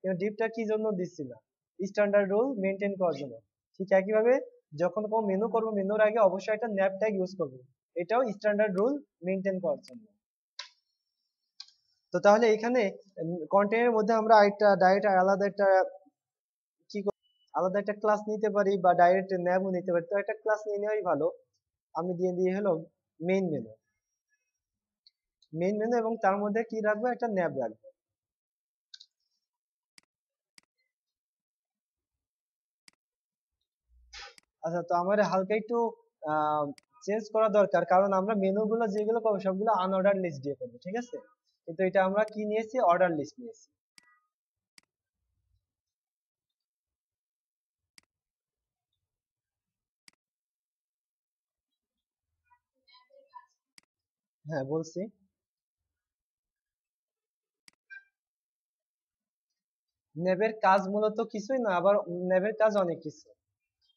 [SPEAKER 1] কিন্তু ডিভটা কি জন্য দিচ্ছি না, স্ট্যান্ডার্ড রুল মেনটেন করার জন্য। ঠিক একইভাবে যখন কোনো মেনু করবো, মেনুর আগে অবশ্যই একটা ন্যাভ ট্যাগ ইউজ করবো, এটাও স্ট্যান্ডার্ড রুল মেনটেন করার জন্য। তো তাহলে এখানে কন্টেন্টের মধ্যে আমরা একটা ডাইরেক্ট আলাদা একটা ক্লাস নিতে পারি বা ডাইরেক্ট ন্যাবও নিতে পারি। তো একটা ক্লাস নিয়ে নেওয়াই ভালো। আমি দিয়ে দিয়ে হলো মেইন মেনু, এবং তার মধ্যে কি রাখবো, একটা ন্যাব রাখবো। আচ্ছা, তো আমার হালকা একটু চেঞ্জ করা দরকার, কারণ আমরা মেনুগুলো যেগুলো করবো সবগুলো আনঅর্ডার লিস্ট দিয়ে করবো, ঠিক আছে? কিন্তু এটা আমরা কি নিয়েছি, অর্ডার লিস্ট নিয়েছি। হ্যাঁ, বলছি। ন্যাবের কাজ মূলত কিছুই না, আবার ন্যাবের কাজ অনেক কিছু।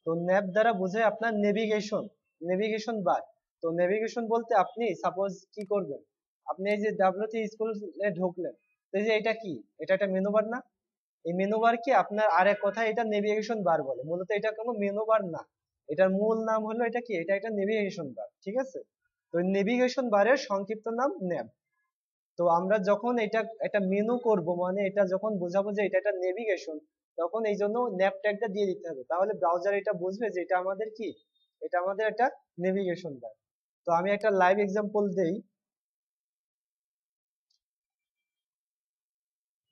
[SPEAKER 1] তো ন্যাব দ্বারা বোঝায় আপনার নেভিগেশন, বার। তো নেভিগেশন বলতে আপনি সাপোজ কি করবেন, আপনি এই যে ডাব্লিউটি স্কুলে ঢুকলেন, তো এই যে এটা কি, এটা একটা মেনু বার না? এই মেনু বার কি আপনার আরেক কথা, এটা নেভিগেশন বার বলে। মূলত এটা কোনো মেনু বার না, এটার মূল নাম হলো এটা কি, এটা একটা নেভিগেশন বার, ঠিক আছে? তো নেভিগেশন বারের সংক্ষিপ্ত নাম ন্যাব। তো আমরা যখন এটা একটা মেনু করব, মানে এটা যখন বোঝাবো যে এটা একটা নেভিগেশন, তখন এই জন্য ন্যাপ ট্যাগটা দিয়ে দিতে হবে, তাহলে ব্রাউজার এটা বুঝবে যে এটা আমাদের কি, এটা আমাদের একটা নেভিগেশন বার। তো আমি একটা লাইভ এক্সাম্পল দেই।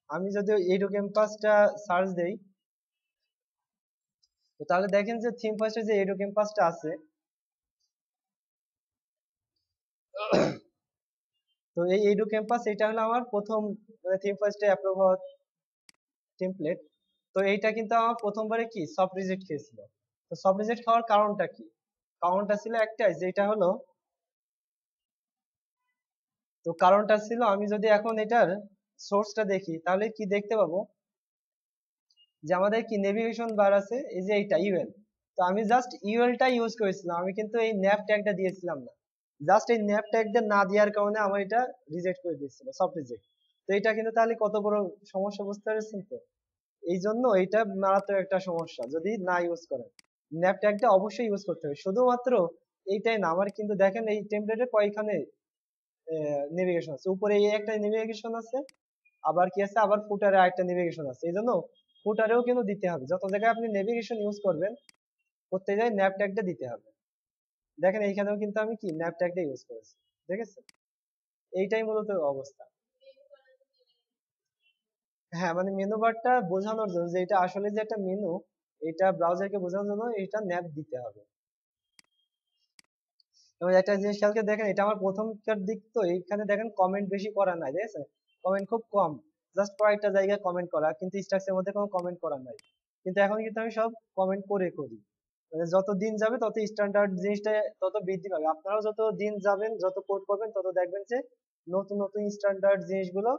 [SPEAKER 1] আমি যদি এডু ক্যাম্পাসটা সার্চ দেই, তো তাহলে দেখেন যে থিম ফার্স্টে যে এডু ক্যাম্পাসটা আছে, তো এই এডু ক্যাম্পাস এটা হলো আমার প্রথম থিম ফার্স্টে অ্যাপ্রুভ হওয়া টেমপ্লেট। তো এইটা কিন্তু আমার প্রথমবারে কি সফট রিজেক্ট খেয়েছিল। তো সফট রিজেক্ট খাওয়ার কারণটা কি? কারণটা ছিল একটাই, যেটা হলো, তো কারণটা ছিল আমি যদি এখন এটার সোর্সটা দেখি, তাহলে কি দেখতে পাবো যে আমাদের কি নেভিগেশন বার আছে, এই যে এইটা ইউএল। তো আমি জাস্ট ইউএলটা ইউজ করেছিলাম, আমি কিন্তু এই ন্যাপ ট্যাগটা দিয়েছিলাম না। জাস্ট এই ন্যাপ ট্যাগটা না দেওয়ার কারণে আমার এটা রিজেক্ট করে দিয়েছিল, সফট রিজেক্ট। তো এটা কিন্তু তাহলে কত বড় সমস্যা, বুঝতে পারছেন তো? এই জন্য এটা মারাত্মক একটা সমস্যা যদি না ইউজ করেন। ন্যাপ ট্যাগটা অবশ্যই ইউজ করতে হবে। শুধুমাত্র এইটাই না, আমার কিন্তু দেখেন এই টেমপ্লেটে কয়খানে নেভিগেশন আছে, উপরে এই একটা নেভিগেশন আছে, আবার কি আছে, আবার ফুটারে আরেকটা নেভিগেশন আছে। এই জন্য ফুটারেও কিন্তু দিতে হবে, যত জায়গায় আপনি নেভিগেশন ইউজ করবেন প্রত্যেক জায়গায় ন্যাপ ট্যাগটা দিতে হবে। দেখেন এইখানেও কিন্তু আমি কি ন্যাপ ট্যাগটা ইউজ করেছি, ঠিক আছে? এইটাই মূলত অবস্থা। হ্যাঁ, মানে মেনু বারটা বোঝানোর জন্য যে এটা আসলে যে একটা মেনু, এটা ব্রাউজারকে বোঝানোর জন্য এটা ন্যাপ দিতে হবে। এবং একটা জিনিস খেয়াল করে দেখেন, এটা আমার প্রথমকার দিক, তো এইখানে দেখেন কমেন্ট বেশি করা নাই, ঠিক আছে? কমেন্ট খুব কম, জাস্ট কয়েকটা জায়গায় কমেন্ট করা, কিন্তু স্ট্রাকচারের মধ্যে কোনো কমেন্ট করা নাই। কিন্তু এখন কিন্তু আমি সব কমেন্ট করে করি। মানে যত দিন যাবে তত স্ট্যান্ডার্ড জিনিসটা তত বৃদ্ধি পাবে। আপনারাও যত দিন যাবেন, যত কোড করবেন, তত দেখবেন যে নতুন নতুন স্ট্যান্ডার্ড জিনিসগুলো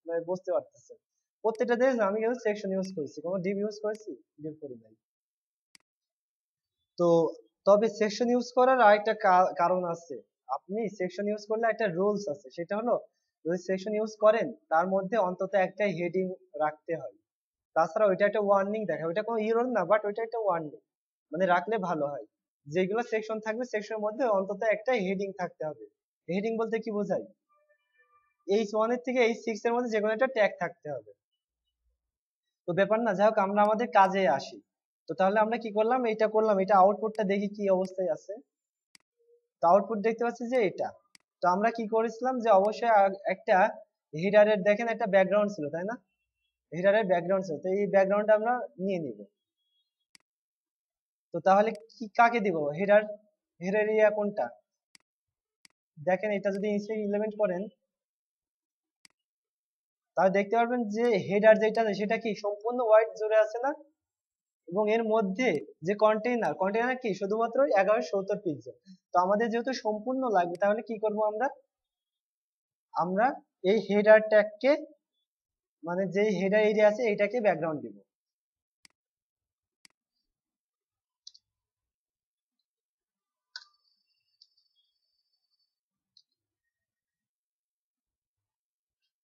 [SPEAKER 1] মানে বুঝতে পারতেছেন। প্রত্যেকটা জিনিস আমি কিন্তু সেকশন ইউজ করেছি, কোনো ডিভ ইউজ করেছি, ডিভ করি নাই। তো তবে সেকশন ইউজ করার আরেকটা কারণ আছে। আপনি সেকশন ইউজ করলে একটা রুলস আছে, সেটা হলো যদি সেকশন ইউজ করেন তার মধ্যে অন্তত একটা হেডিং রাখতে হয়। তাছাড়া ওইটা একটা ওয়ার্নিং দেখায়, ওইটা কোনো ইরর না, বাট ওইটা একটা ওয়ার্নিং, মানে রাখলে ভালো হয়। যেগুলো সেকশন থাকবে সেকশনের মধ্যে অন্তত একটা হেডিং থাকতে হবে। হেডিং বলতে কি বোঝায়, H1 এর থেকে H6 এর মধ্যে যে কোনো একটা ট্যাগ থাকতে হবে। তো ব্যাপার না, যাই হোক আমরা আমাদের কাজে আসি। তো তাহলে আমরা কি করলাম, এটা করলাম, এটা আউটপুটটা দেখি কি অবস্থায় আছে। তো আউটপুট দেখতে পাচ্ছি যে এটা। তো আমরা কি করেছিলাম যে অবশ্যই একটা হেডারের দেখেন একটা ব্যাকগ্রাউন্ড ছিল, তাই না? হেডারের ব্যাকগ্রাউন্ড ছিল, তো এই ব্যাকগ্রাউন্ডটা আমরা নিয়ে নিব। তো তাহলে কি কাকে দিব হেডার, হেডার এরিয়া কোনটা? দেখেন এটা যদি ইনস্ট্যান্ট ইমপ্লিমেন্ট করেন, তাহলে দেখতে পারবেন যে হেডার যেটা আছে সেটা কি সম্পূর্ণ ওয়াইড জুড়ে আছে না? এবং এর মধ্যে যে কন্টেইনার কি শুধুমাত্র 1170 পিক্সেল। তো আমাদের যেহেতু সম্পূর্ণ লাগবে, তাহলে কি করব আমরা, আমরা এই হেডার ট্যাগকে, মানে যে হেডার এরিয়া আছে এইটাকে ব্যাকগ্রাউন্ড দিব।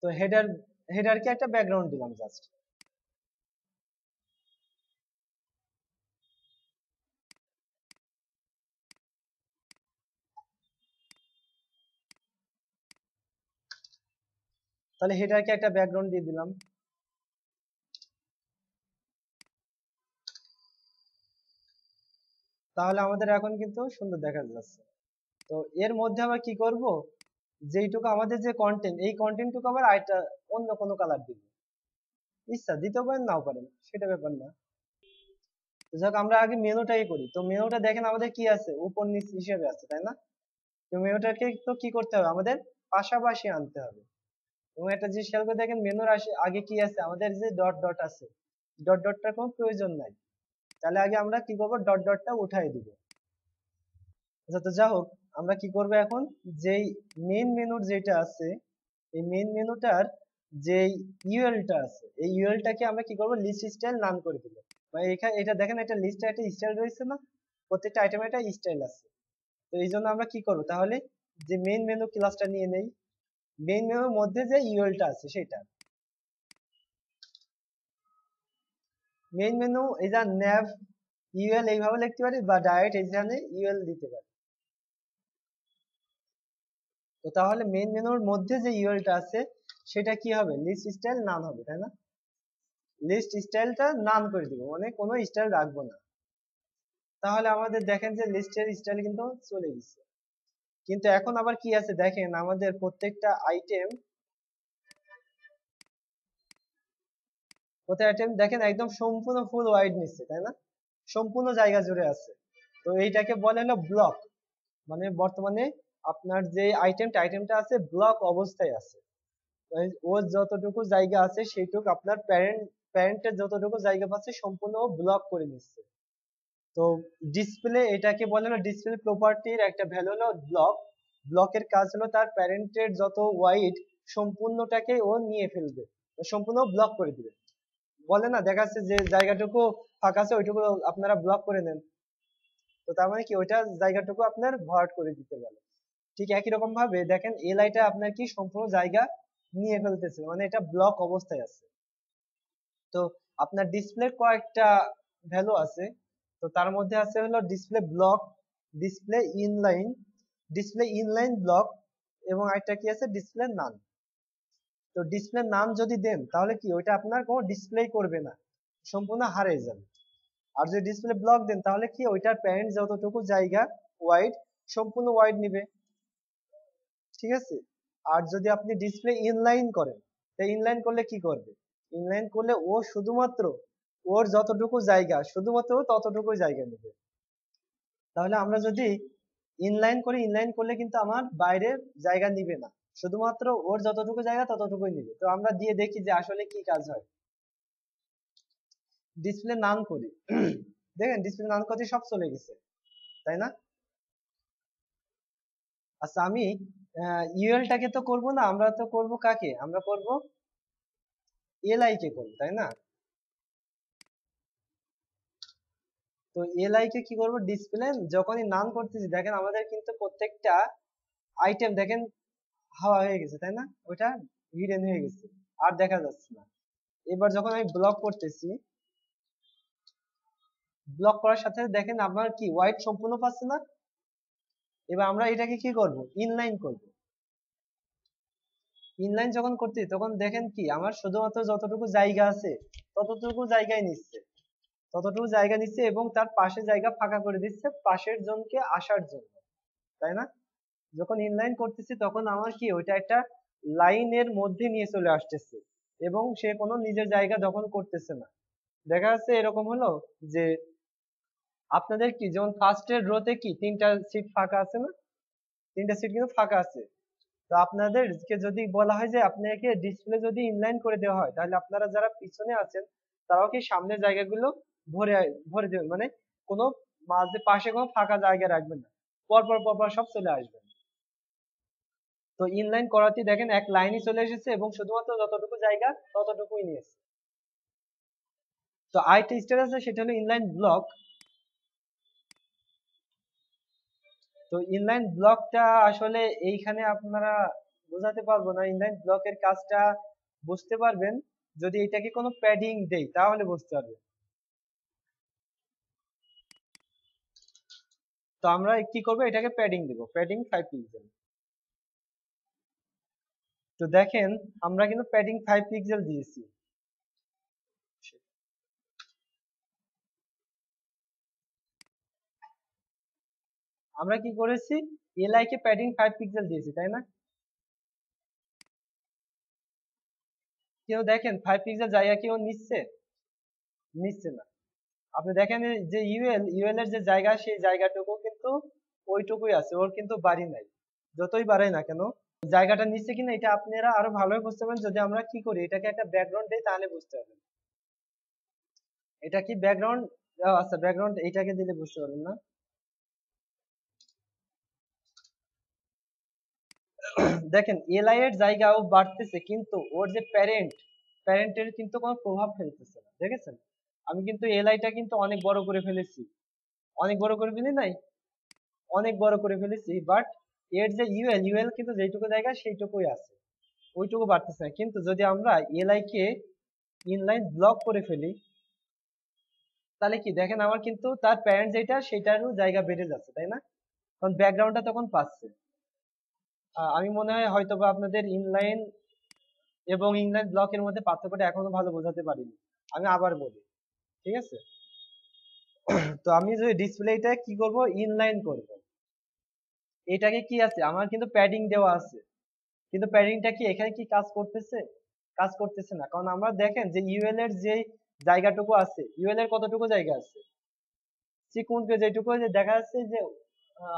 [SPEAKER 1] তো হেডারকে একটা ব্যাকগ্রাউন্ড দিলাম জাস্ট। তাহলে হেডারকে একটা ব্যাকগ্রাউন্ড দিয়ে দিলাম। তাহলে আমাদের এখন কিন্তু সুন্দর দেখা যাচ্ছে। তো এর মধ্যে আবার কি করব, যেইটুকু আমাদের যে কন্টেন্ট, এই কন্টেন্টটুকু আবার আরেকটা অন্য কোনো কালার দিব, ইচ্ছা দিতেও পারেন নাও পারেন, সেটা ব্যাপার না। তো যাক আমরা আগে মেনুটাই করি। তো মেনুটা দেখেন আমাদের কি আছে, উপর নিচ হিসেবে আছে, তাই না? তো মেনুটাকে তো কি করতে হবে, আমাদের পাশাপাশি আনতে হবে। এবং একটা জিনিস খেয়াল করে দেখেন, মেনুর আগে কি আছে, আমাদের যে ডট ডট আছে, ডট ডটটার কোনো প্রয়োজন নাই। তাহলে আগে আমরা কি করবো, ডট ডটটা উঠাই দিব। আচ্ছা, তো যা হোক, আমরা কি করবো এখন, যেই মেইন মেনুর যেটা আছে, এই মেইন মেনুটার যেই ইউএলটা আছে, এই ইউএলটাকে আমরা কি করবো, লিস্ট স্টাইল নাম করে দিব। মানে এখানে এটা দেখেন, একটা লিস্টে একটা স্টাইল রয়েছে না, প্রত্যেকটা আইটেমে একটা স্টাইল আছে। তো এই জন্য আমরা কি করবো তাহলে, যে মেইন মেনু ক্লাসটা নিয়ে নেই, মেইন মেনুর মধ্যে যে ইউএলটা আছে সেটা, মেইন মেনু এই যা nav ইউএল এইভাবে লিখতে পারি, বা ডাইরেক্ট এখানে ইউএল দিতে পারি। তো তাহলে মেইন মেনুর মধ্যে যে ইউএলটা আছে সেটা কি হবে, লিস্ট স্টাইল নান হবে, তাই না? লিস্ট স্টাইলটা নান করে দিব, মানে কোনো স্টাইল রাখবো না। তাহলে আমাদের দেখেন যে লিস্টের স্টাইল কিন্তু চলে গেছে। কিন্তু এখন আবার কি আছে দেখেন, আমাদের প্রত্যেকটা আইটেম, দেখেন একদম সম্পূর্ণ ফুল ওয়াইড নিচ্ছে, তাই না? সম্পূর্ণ জায়গা জুড়ে আছে। তো এইটাকে বলে হলো ব্লক, মানে বর্তমানে আপনার যে আইটেমটা আছে ব্লক অবস্থায় আছে। ওর যতটুকু জায়গা আছে সেইটুকু আপনার প্যারেন্টের যতটুকু জায়গা পাচ্ছে সম্পূর্ণ ব্লক করে নিচ্ছে। তো ডিসপ্লে, এটাকে বলে হলো ডিসপ্লে প্রপার্টির একটা ভ্যালু হলো ব্লক। ব্লকের কাজ হলো তার প্যারেন্টের যত ওয়াইড সম্পূর্ণটাকে ও নিয়ে ফেলবে, সম্পূর্ণ ব্লক করে দিবে। বলে না, দেখা যাচ্ছে যে জায়গাটুকু ফাঁকা আছে ওইটুকু আপনারা ব্লক করে নেন, তো তার মানে কি ওইটা জায়গাটুকু আপনার ভরাট করে দিতে বলে। ঠিক একই রকম ভাবে দেখেন এলআইটা আপনার কি সম্পূর্ণ জায়গা নিয়ে ফেলতেছে, মানে এটা ব্লক অবস্থায় আছে। তো আপনার ডিসপ্লে কয়েকটা ভ্যালু আছে, তো তার মধ্যে আছে হলো display block, display inline, display inline block, এবং আরেকটা কি আছে, ডিসপ্লে নান। তো ডিসপ্লে নান যদি দেন তাহলে কি ওইটা আপনার কোনো ডিসপ্লে করবে না, সম্পূর্ণ হারিয়ে যাবে। আর যদি ডিসপ্লে ব্লক দেন তাহলে কি ওইটার প্যারেন্ট যতটুকু জায়গা ওয়াইড, সম্পূর্ণ ওয়াইড নিবে, ঠিক আছে? আর যদি আপনি ডিসপ্লে ইনলাইন করেন, তো ইনলাইন করলে কি করবে, ইনলাইন করলে ও শুধুমাত্র ওর যতটুকু জায়গা শুধুমাত্র ততটুকু জায়গা নেবে। তাহলে আমরা যদি ইনলাইন করি, ইনলাইন করলে কিন্তু আমার বাইরের জায়গা নিবে না, শুধুমাত্র ওর যতটুকু জায়গা ততটুকুই নিবে। তো আমরা দিয়ে দেখি যে আসলে কি কাজ হয়। ডিসপ্লে নান করি, দেখেন ডিসপ্লে নান করতে সব চলে গেছে, তাই না? আচ্ছা, আমি ইউএলটাকে তো করব না, আমরা তো করব কাকে, আমরা করব এলআই কে করব, তাই না? তো এলআই কে কি করব, ডিসপ্লে যখনই নাম করতেছি দেখেন আমাদের কিন্তু প্রত্যেকটা আইটেম দেখেন হাওয়া হয়ে গেছে, তাই না? ওইটা হিডেন হয়ে গেছে, আর দেখা যাচ্ছে না। এবার যখন আমি ব্লক করতেছি, ব্লক করার সাথে দেখেন আমার কি হোয়াইট সম্পূর্ণ পাচ্ছে না। এবার আমরা এটাকে কি করব, ইনলাইন করব। ইনলাইন যখন করতেছি তখন দেখেন কি আমার শুধুমাত্র যতটুকু জায়গা আছে ততটুকু জায়গায় নিচ্ছে, ততটুকু জায়গা নিচ্ছে এবং তার পাশে জায়গা ফাঁকা করে দিচ্ছে পাশের জনকে আসার জন্য, তাই না? যখন ইনলাইন করতেছি তখন আমার কি ওইটা একটা লাইনের মধ্যে নিয়ে চলে আসতেছে এবং সে কোনো নিজের জায়গা দখল করতেছে না। দেখা যাচ্ছে এরকম হলো যে আপনাদের কি যেমন ফার্স্টের রোতে কি তিনটা সিট ফাঁকা আছে না, তিনটা সিট কিন্তু ফাঁকা আছে। তো আপনাদেরকে যদি বলা হয় যে আপনাকে ডিসপ্লে যদি ইনলাইন করে দেওয়া হয় তাহলে আপনারা যারা পিছনে আছেন তারাও কি সামনের জায়গাগুলো ভরে ভরে দেবেন, মানে কোনো মাঝে পাশে কোনো ফাঁকা জায়গা রাখবেন না, পরপর পরপর সব চলে আসবেন। তো ইনলাইন করাতে দেখেন এক লাইনই চলে এসেছে এবং শুধুমাত্র যতটুকু জায়গা ততটুকুই নিয়েছে। তো আরেকটা স্টেপ আছে সেটা হলো ইনলাইন ব্লক। তো ইনলাইন ব্লকটা আসলে এইখানে আপনারা বোঝাতে পারবো না, ইনলাইন ব্লকের কাজটা বুঝতে পারবেন যদি এটাকে কোনো প্যাডিং দেই তাহলে বুঝতে পারবেন। তো আমরা কি করবো, এটাকে প্যাডিং দিব, প্যাডিং 5 পিক্সেল। তো দেখেন আমরা কিন্তু প্যাডিং 5 পিক্সেল দিয়েছি। আমরা কি করেছি, এলআই কে প্যাডিং 5 পিক্সেল দিয়েছি, তাই না? কেউ দেখেন 5 পিক্সেল জায়গা কেউ নিচ্ছে? নিচ্ছে না। আপনি দেখেন যে ইউএল এর যে জায়গা, সেই জায়গাটুকু কিন্তু ওইটুকুই আছে, ওর কিন্তু বাড়ি নাই, যতই বাড়াই না কেন। জায়গাটা নিচ্ছে কিনা এটা আপনারা আরো ভালোভাবে বুঝতে পারেন যদি আমরা কি করি, এটাকে একটা ব্যাকগ্রাউন্ড দেই, তাহলে বুঝতে পারবেন। এটা কি ব্যাকগ্রাউন্ড? আচ্ছা, ব্যাকগ্রাউন্ড এইটাকে দিলে বুঝতে পারবেন না। দেখেন এলআই এর জায়গাও বাড়তেছে, কিন্তু ওর যে প্যারেন্টের কিন্তু কোনো প্রভাব ফেলতেছে না, দেখেছেন? আমি কিন্তু এলআইটা কিন্তু অনেক বড় করে ফেলেছি, অনেক বড় করে ফেলি নাই? অনেক বড় করে ফেলেছি, বাট এর যে ইউএল কিন্তু যেটুকু জায়গা সেইটুকুই আছে, ওইটুকু বাড়তেছে না। কিন্তু যদি আমরা এলআই কে ইনলাইন ব্লক করে ফেলি, তাহলে কি দেখেন আমার কিন্তু তার প্যারেন্ট যেটা সেটারও জায়গা বেড়ে যাচ্ছে, তাই না? কারণ ব্যাকগ্রাউন্ডটা তখন পাচ্ছে। আমি মনে হয় হয়তোবা আপনাদের ইনলাইন এবং ইনলাইন ব্লকের মধ্যে পার্থক্যটা এখনো ভালো বোঝাতে পারিনি। আমি আবার বলি, ঠিক আছে? তো আমি যদি ডিসপ্লেটা কি করব, ইনলাইন করব, এটাকে কি আছে আমার কিন্তু প্যাডিং দেওয়া আছে, কিন্তু প্যাডিংটা কি এখানে কি কাজ করতেছে? কাজ করতেছে না, কারণ আমরা দেখেন যে ইউএল এর যে জায়গাটুকু আছে, ইউএল এর কতটুকু জায়গা আছে, চিকুনকে যেটুকু যে দেখা যাচ্ছে যে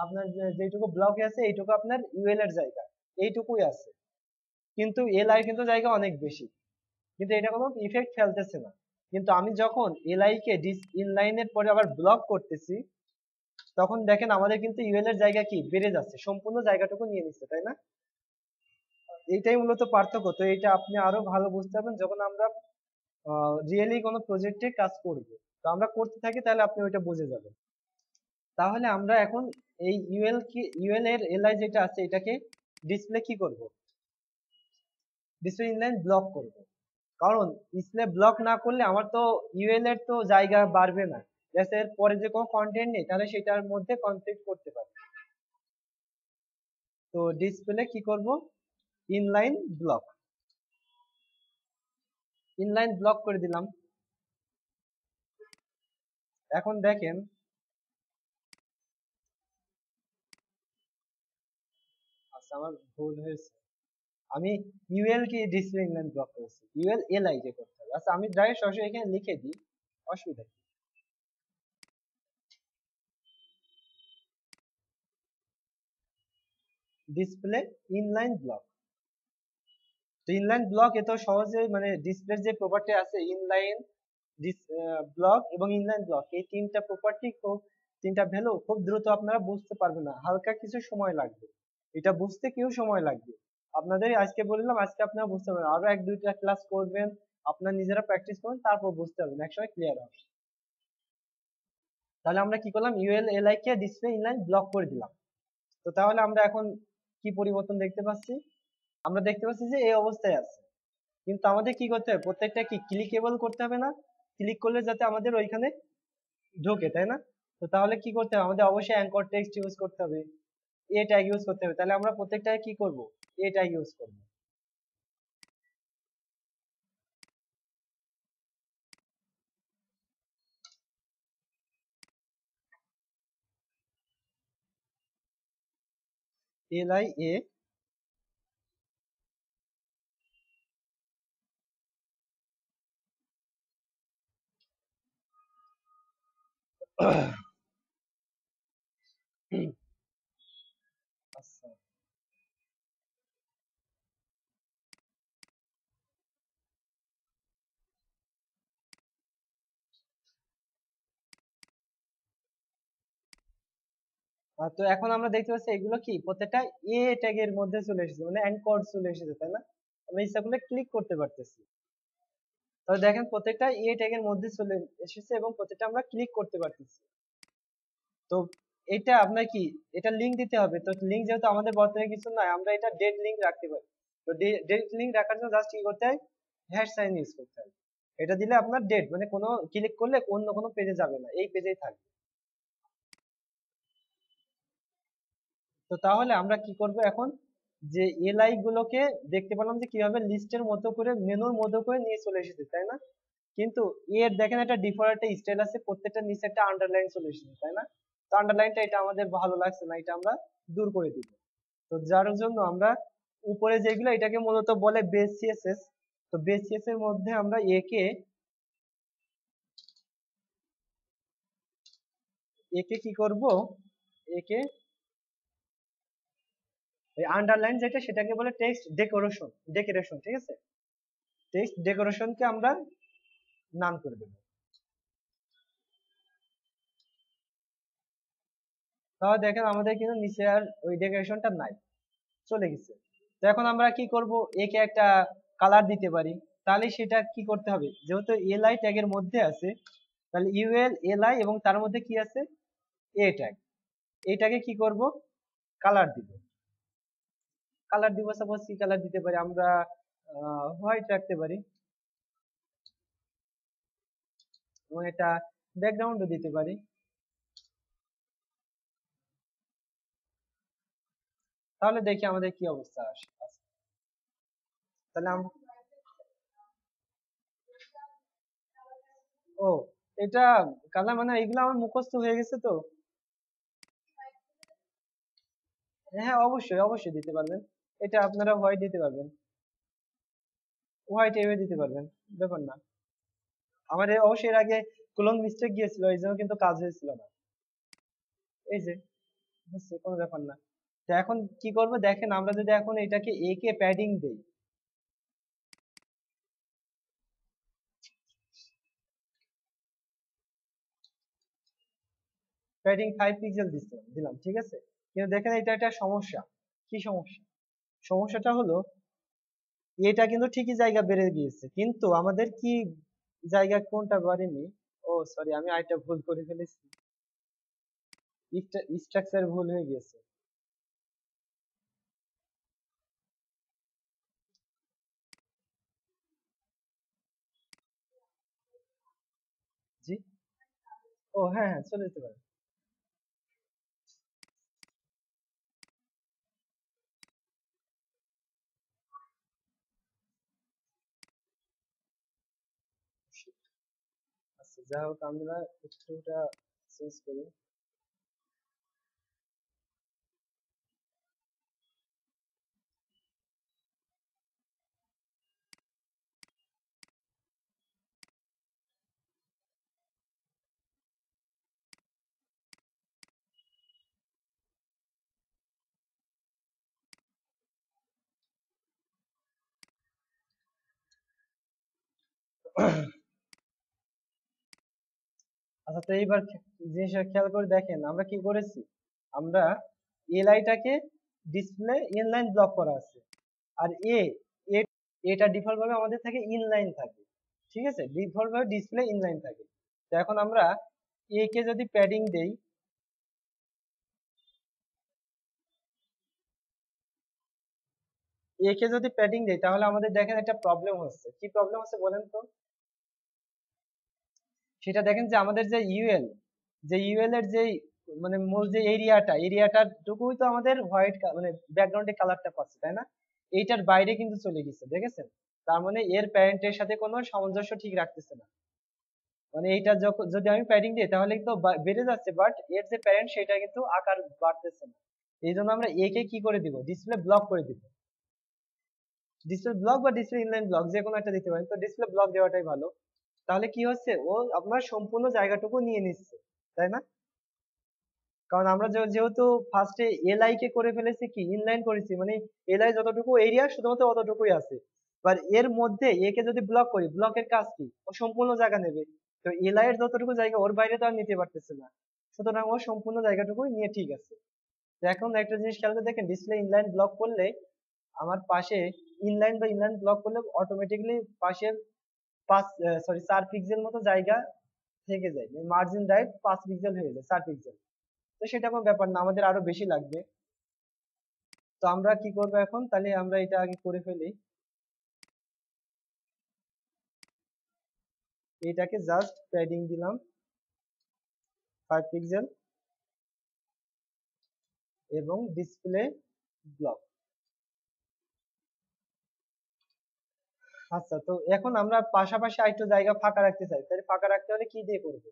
[SPEAKER 1] আপনার যেটুকু ব্লকে আছে এইটুকু আপনার ইউএল এর জায়গা, এইটুকুই আছে। কিন্তু এলআই কিন্তু জায়গা অনেক বেশি, কিন্তু এটা কোনো ইফেক্ট ফেলতেছে না। কিন্তু আমি যখন এলআই কে ইনলাইনের পরে আবার ব্লক করতেছি, তখন দেখেন আমাদের কিন্তু ইউএল এর জায়গা কি বেড়ে যাচ্ছে, সম্পূর্ণ জায়গাটুকু নিয়ে নিচ্ছে, তাই না? এইটাই মূলত পার্থক্য। তো এটা আপনি আরো ভালো বুঝতে পারবেন যখন আমরা রিয়েলি কোনো প্রজেক্টে কাজ করব। তো আমরা করতে থাকি তাহলে আপনি ওইটা বুঝে যাবেন। তাহলে আমরা এখন এই ইউএল এর এলআই যেটা আছে এটাকে ডিসপ্লে কি করব, ডিসপ্লে ইনলাইন ব্লক করব। কারণ ডিসপ্লে ব্লক না করলে আমার তো ইউএল এর তো জায়গা বাড়বে না, জাস্ট এর পরে যে কোনো কন্টেন্ট নেই তাহলে সেটার মধ্যে কনফ্লিক্ট করতে পারে। তো ডিসপ্লে কি করব, ইনলাইন ব্লক, ইনলাইন ব্লক করে দিলাম। এখন দেখেন, আচ্ছা আমার ভুল হয়েছে, আমি ইউএল কে ডিসপ্লে ইনলাইন ব্লক করেছি, ইউএল এলআই কে করতে হবে। আচ্ছা আমি ডাইরেক্ট সরাসরি এখানে লিখে দিই, অসুবিধা কি? Display inline block. তো ইনলাইন ব্লক এত সহজে মানে ডিসপ্লের যে প্রপার্টি আছে ইনলাইন, ব্লক এবং ইনলাইন ব্লক, এই তিনটা প্রপার্টি খুব, তিনটা ভ্যালু খুব দ্রুত আপনারা বুঝতে পারবেন না, হালকা কিছু সময় লাগবে, এটা বুঝতে কেউ সময় লাগবে। আপনাদের আজকে বললাম, আজকে আপনারা বুঝতে পারবেন, আরো এক দুইটা ক্লাস করবেন, আপনারা নিজেরা প্র্যাকটিস করবেন, তারপর বুঝতে পারবেন, একসময় ক্লিয়ার হবে। তাহলে আমরা কি করলাম, ইউএল এলআই কে ডিসপ্লে ইনলাইন ব্লক করে দিলাম। তো তাহলে আমরা এখন কি পরিবর্তন দেখতে পাচ্ছি, আমরা দেখতে পাচ্ছি যে এই অবস্থায় আছে। কিন্তু আমাদের কি করতে হবে, প্রত্যেকটা কি ক্লিকেবল করতে হবে না? ক্লিক করলে যাতে আমাদের ওইখানে ঢোকে, তাই না? তো তাহলে কি করতে হবে, আমাদের অবশ্যই অ্যাঙ্কর টেক্সট ইউজ করতে হবে, এ ট্যাগ ইউজ করতে হবে। তাহলে আমরা প্রত্যেকটা কি করব, এ ট্যাগ ইউজ করব। এলআই এ আচ্ছা, তো এখন আমরা দেখতে পাচ্ছি এগুলো কি প্রত্যেকটা এ ট্যাগের মধ্যে চলে এসেছে, মানে অ্যাঙ্কর চলে এসেছে, তাই না? আমরা ইচ্ছা করলে ক্লিক করতে পারতেছি। তাহলে দেখেন প্রত্যেকটা এ ট্যাগের মধ্যে চলে এসেছে এবং প্রত্যেকটা আমরা ক্লিক করতে পারতেছি। তো এটা আপনার কি, এটা লিংক দিতে হবে। তো লিংক যেহেতু আমাদের বর্তমানে কিছু নাই, আমরা এটা ডেড লিংক রাখতে পারি। তো ডেড লিংক রাখার জন্য জাস্ট কি করতে হয়, হ্যাশ সাইন ইউজ করতে হয়। এটা দিলে আপনার ডেড মানে কোনো ক্লিক করলে অন্য কোনো পেজে যাবে না, এই পেজেই থাকবে। তো তাহলে আমরা কি করব এখন, যে এলআই গুলোকে দেখতে পেলাম যে কিভাবে লিস্টের মতো করে মেনুর মতো করে নিয়ে চলে এসেছে, তাই না? কিন্তু এর দেখেন একটা ডিফল্ট একটা স্টাইল আছে, প্রত্যেকটা নিচে একটা আন্ডারলাইন চলে এসেছে, তাই না? তো আন্ডারলাইনটা এটা আমাদের ভালো লাগছে না, এটা আমরা দূর করে দিব। তো যার জন্য আমরা উপরে যেগুলো এটাকে মূলত বলে বেস সিএসএস। তো বেস সিএসএস এর মধ্যে আমরা একে কি করব, একে এই আন্ডারলাইন যেটা সেটাকে বলে টেক্সট ডেকোরেশন, ঠিক আছে? টেক্সট ডেকোরেশনকে আমরা নাম করে দেব। তাহলে দেখেন আমাদের কিন্তু নিচে আর ওই ডেকোরেশনটা নাই, চলে গেছে। তো এখন আমরা কি করব, একে একটা কালার দিতে পারি। তাহলে সেটা কি করতে হবে, যেহেতু এলআই ট্যাগের মধ্যে আছে, তাহলে ইউএল এলআই এবং তার মধ্যে কি আছে, এ ট্যাগ, এইটাকে কি করব, কালার দিব। কালার দিব, সাপোজ কি কালার দিতে পারি আমরা, হোয়াইট রাখতে পারি, এবং এটা ব্যাকগ্রাউন্ডও দিতে পারি। তাহলে দেখি আমাদের কি অবস্থা আসে। তাহলে ও, এটা কালার মানে এগুলো আমার মুখস্থ হয়ে গেছে তো। হ্যাঁ, অবশ্যই অবশ্যই দিতে পারবেন। এটা আপনারা হোয়াইট দিতে পারবেন, হোয়াইট এভাবে দিতে পারবেন, ব্যাপার না। আমার অবশ্যই এর আগে কোলন মিস্টেক গিয়েছিল, এই জন্য কিন্তু কাজ হয়েছিল না। এই যে বুঝছে, কোনো ব্যাপার না। তো এখন কি করবো দেখেন, আমরা যদি এখন এটাকে এ কে প্যাডিং দেই, প্যাডিং 5 পিক্সেল দিলাম, ঠিক আছে? কিন্তু দেখেন এটা একটা সমস্যা। কি সমস্যা? সমস্যাটা হলো এটা কিন্তু ঠিকই জায়গা বেড়ে গিয়েছে, কিন্তু আমাদের কি জায়গা কোনটা বাড়েনি। ও সরি, আমি আরেকটা ভুল করে ফেলেছি, স্ট্রাকচার ভুল হয়ে গেছে। জি, ও হ্যাঁ হ্যাঁ, চলে যেতে পারে। আচ্ছা, যাই হোক, আমরা একটু ওটা চেঞ্জ করি। আচ্ছা, তো এইবার জিনিসটা খেয়াল করে দেখেন আমরা কি করেছি। আমরা এলআইটাকে ডিসপ্লে ইনলাইন ব্লক করা আছে, আর এটা ডিফল্ট ভাবে আমাদের থাকে ইনলাইন থাকে, ঠিক আছে? ডিফল্ট ভাবে ডিসপ্লে ইনলাইন থাকে। তো এখন আমরা এ কে যদি প্যাডিং দেই, এ কে যদি প্যাডিং দেই, তাহলে আমাদের দেখেন একটা প্রবলেম হচ্ছে। কি প্রবলেম হচ্ছে বলেন তো? সেটা দেখেন যে আমাদের যে ইউএল, যে ইউএল এর যে মানে মূল যে এরিয়াটার টুকুই তো আমাদের হোয়াইট মানে ব্যাকগ্রাউন্ডে কালারটা পাচ্ছে, তাই না? এইটার বাইরে কিন্তু চলে গেছে, দেখেছেন? তার মানে এর প্যারেন্টের সাথে কোনো সামঞ্জস্য ঠিক রাখতেছে না। মানে এইটা যখন যদি আমি প্যাডিং দিই তাহলে তো বেড়ে যাচ্ছে, বাট এর যে প্যারেন্ট সেটা কিন্তু আকার বাড়তেছে না। এই জন্য আমরা এ কে কি করে দিব, ডিসপ্লে ব্লক করে দিব। ডিসপ্লে ব্লক বা ডিসপ্লে ইনলাইন ব্লক যে কোনো একটা দিতে পারেন, তো ডিসপ্লে ব্লক দেওয়াটাই ভালো। তাহলে কি হচ্ছে, ও আপনার সম্পূর্ণ জায়গাটুকু নিয়ে নিচ্ছে, তাই না? কারণ আমরা যেহেতু ফার্স্টে এলআই কে করে ফেলেছি কি ইনলাইন করেছি, মানে এলআই যতটুকু এরিয়া শুধুমাত্র অতটুকুই আছে। এবার এর মধ্যে এ কে যদি ব্লক করি, ব্লকের কাজ কি, ও সম্পূর্ণ জায়গা নেবে। তো এলআই এর যতটুকু জায়গা ওর বাইরে তো আর নিতে পারতেছে না, সুতরাং ও সম্পূর্ণ জায়গাটুকুই নিয়ে ঠিক আছে। তো এখন একটা জিনিস খেয়াল করে দেখেন, ডিসপ্লে ইনলাইন ব্লক করলে আমার পাশে ইনলাইন ব্লক করলে অটোমেটিক্যালি পাশের 4 পিক্সেল মতো জায়গা থেকে যায়, মার্জিন রাইট 5 পিক্সেল হয়ে যায়, 4 পিক্সেল। তো সেটা কোনো ব্যাপার না, আমাদের আরো বেশি লাগবে। তো আমরা কি করবো এখন, তাহলে আমরা এটা আগে করে ফেলি। এটাকে জাস্ট প্যাডিং দিলাম 5 পিক্সেল, এবং ডিসপ্লে ব্লক আচ্ছা, তো এখন আমরা পাশাপাশি আরেকটু জায়গা ফাঁকা রাখতে চাই, তাহলে ফাঁকা রাখতে হলে কি দিয়ে করবো?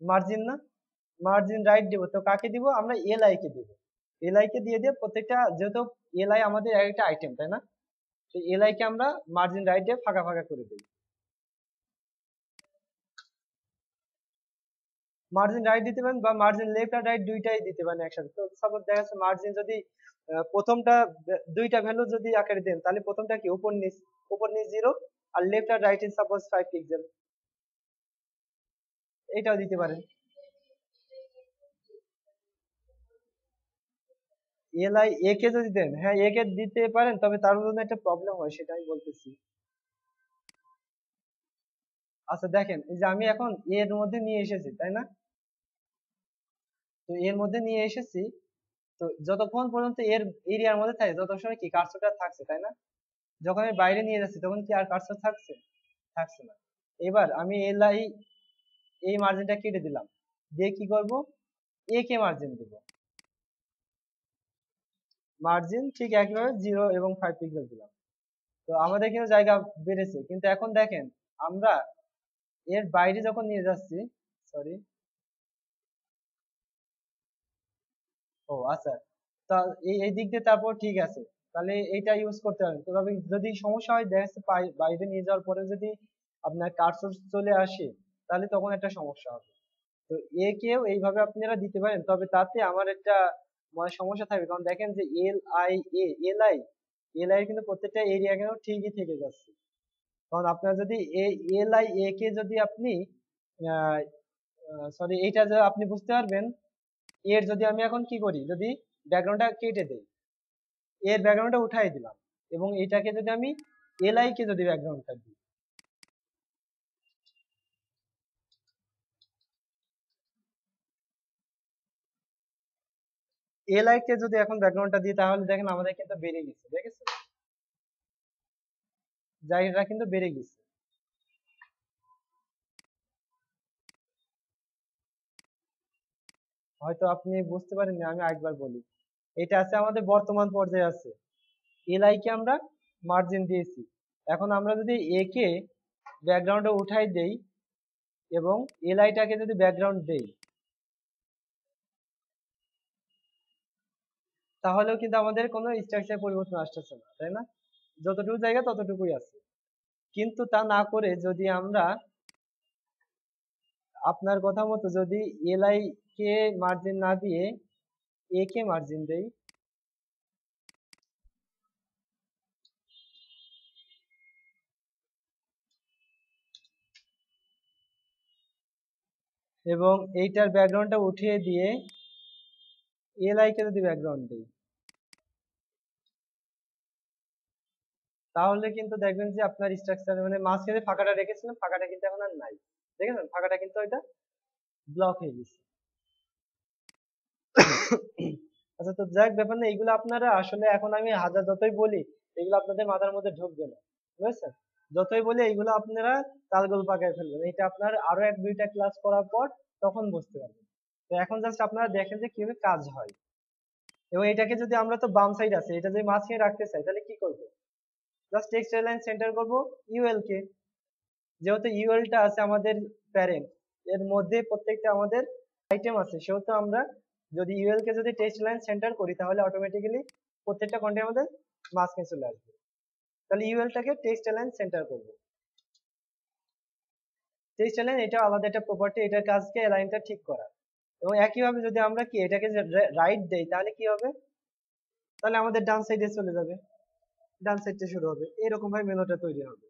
[SPEAKER 1] মার্জিন না, মার্জিন রাইট দিব, তো কাকে দিব? আমরা এলআই কে দিব। এলআই কে দিয়ে দিয়ে প্রত্যেকটা, যেহেতু এলআই আমাদের একটা আইটেম, তাই না? তো এলআই কে আমরা মার্জিন রাইট দিয়ে ফাঁকা ফাঁকা করে দিই। মার্জিন রাইট দিতে পারেন বা মার্জিন লেফট আর রাইট দুইটাই দিতে পারেন একসাথে। তো সাপোজ দেখা যাচ্ছে মার্জিন যদি প্রথমটা দুইটা ভ্যালু যদি আকারে দেন, তাহলে প্রথমটা কি উপর নিচ, উপর নিচ 0, আর লেফট আর রাইট ইন সাপোজ 5 পিক্সেল, এইটাও দিতে পারেন। এলআই এ কে যদি দেন, হ্যাঁ এ কে দিতে পারেন, তবে তার জন্য একটা প্রবলেম হয়, সেটা আমি বলতেছি। আচ্ছা দেখেন, এই যে আমি এখন এর মধ্যে নিয়ে এসেছি, তাই না? তো এর মধ্যে নিয়ে এসেছি, তো যতক্ষণ পর্যন্ত এর এরিয়ার মধ্যে থাকে তত সময় কি কার্সরটা থাকছে, তাই না? যখন আমি বাইরে নিয়ে যাচ্ছি তখন কি আর কার্সর থাকছে? থাকছে না। এবার আমি এলআই এই মার্জিনটা কেটে দিলাম, দিয়ে কি করব? এ কে মার্জিন দিব। মার্জিন ঠিক একইভাবে 0 এবং 5 পিক্সেল দিলাম। তো আমাদের কিন্তু জায়গা বেড়েছে, কিন্তু এখন দেখেন আমরা এর বাইরে যখন নিয়ে যাচ্ছি, সরি, ও আচ্ছা, তা এই দিক দিয়ে তারপর ঠিক আছে, তাহলে এইটা ইউজ করতে পারেন। তবে যদি সমস্যা হয়, দেখা যাচ্ছে বাইরে নিয়ে যাওয়ার পরে যদি আপনার কার্সর চলে আসে, তাহলে তখন একটা সমস্যা হবে। তো এ কেও এইভাবে আপনারা দিতে পারেন, তবে তাতে আমার একটা মানে সমস্যা থাকবে, কারণ দেখেন যে এল আই কিন্তু প্রত্যেকটা এরিয়া কিন্তু ঠিকই থেকে যাচ্ছে। কারণ আপনার যদি এল আই এ কে যদি আপনি সরি, এইটা যে আপনি বুঝতে পারবেন, এর যদি আমি এখন কি করি, যদি ব্যাকগ্রাউন্ডটা কেটে দেই, এর ব্যাকগ্রাউন্ডটা উঠাই দিলাম, এবং এটাকে যদি আমি এলআই কে যদি ব্যাকগ্রাউন্ডটা দিই, এলআই কে যদি এখন ব্যাকগ্রাউন্ডটা দিই, তাহলে দেখেন আমাদের কিন্তু বেড়ে গেছে, দেখেছেন? জায়গাটা কিন্তু বেড়ে গেছে। হয়তো আপনি বুঝতে পারেননি, আমি আরেকবার বলি। এটা আছে আমাদের বর্তমান পর্যায়ে আছে, এলআই কে আমরা মার্জিন দিয়েছি। এখন আমরা যদি এ কে ব্যাকগ্রাউন্ডে উঠাই দেই এবং এলআইটাকে যদি ব্যাকগ্রাউন্ড দেই, তাহলেও কিন্তু আমাদের কোনো স্ট্রাকচার পরিবর্তন আসতেছে না, তাই না? যতটুকু জায়গা ততটুকুই আছে। কিন্তু তা না করে যদি আমরা আপনার কথা মতো যদি এলআই কে মার্জিন না দিয়ে এ কে মার্জিন দেই, এবং এইটার ব্যাকগ্রাউন্ডটা উঠিয়ে দিয়ে এলআই কে যদি ব্যাকগ্রাউন্ড দেই, তাহলে কিন্তু দেখবেন যে আপনার স্ট্রাকচার মানে মাঝখানে ফাঁকাটা রেখেছিলাম, ফাঁকাটা কিন্তু এখন আর নাই, দেখেছেন? ফাঁকাটা কিন্তু ওইটা ব্লক হয়ে গেছে। আচ্ছা, তো যাক, ব্যাপার না, এগুলো আপনারা আসলে এখন আমি হাজার যতই বলি, এগুলো আপনাদের মাথার মধ্যে ঢুকবে না, বুঝেছেন? যতই বলি এগুলো আপনারা তালগোল পাকায় ফেলবেন, এটা আপনার আরো এক দুইটা ক্লাস করার পর তখন বুঝতে পারবেন। তো এখন জাস্ট আপনারা দেখেন যে কিভাবে কাজ হয়। এবং এটাকে যদি আমরা, তো বাম সাইড আছে, এটা যদি মাঝখানে রাখতে চাই, তাহলে কি করব? জাস্ট টেক্সট লাইন সেন্টার করব ইউএল কে, যেহেতু ইউএল টা আছে আমাদের প্যারেন্ট, এর মধ্যে প্রত্যেকটা আমাদের আইটেম আছে, সেহেতু আমরা যদি ইউএল কে যদি টেক্সট লাইন সেন্টার করি, তাহলে অটোমেটিক্যালি প্রত্যেকটা কন্টেন্ট আমাদের মাঝখানে চলে আসবে। তাহলে ইউএল টাকে টেক্সট লাইন সেন্টার করব। টেক্সট লাইন এটা আলাদা একটা প্রপার্টি, এটার কাজকে লাইনটা ঠিক করা। এবং একইভাবে যদি আমরা কি এটাকে রাইট দেই, তাহলে কি হবে? তাহলে আমাদের ডান সাইডে চলে যাবে, ডান সাইডে শুরু হবে, এরকম ভাবে মেনুটা তৈরি হবে।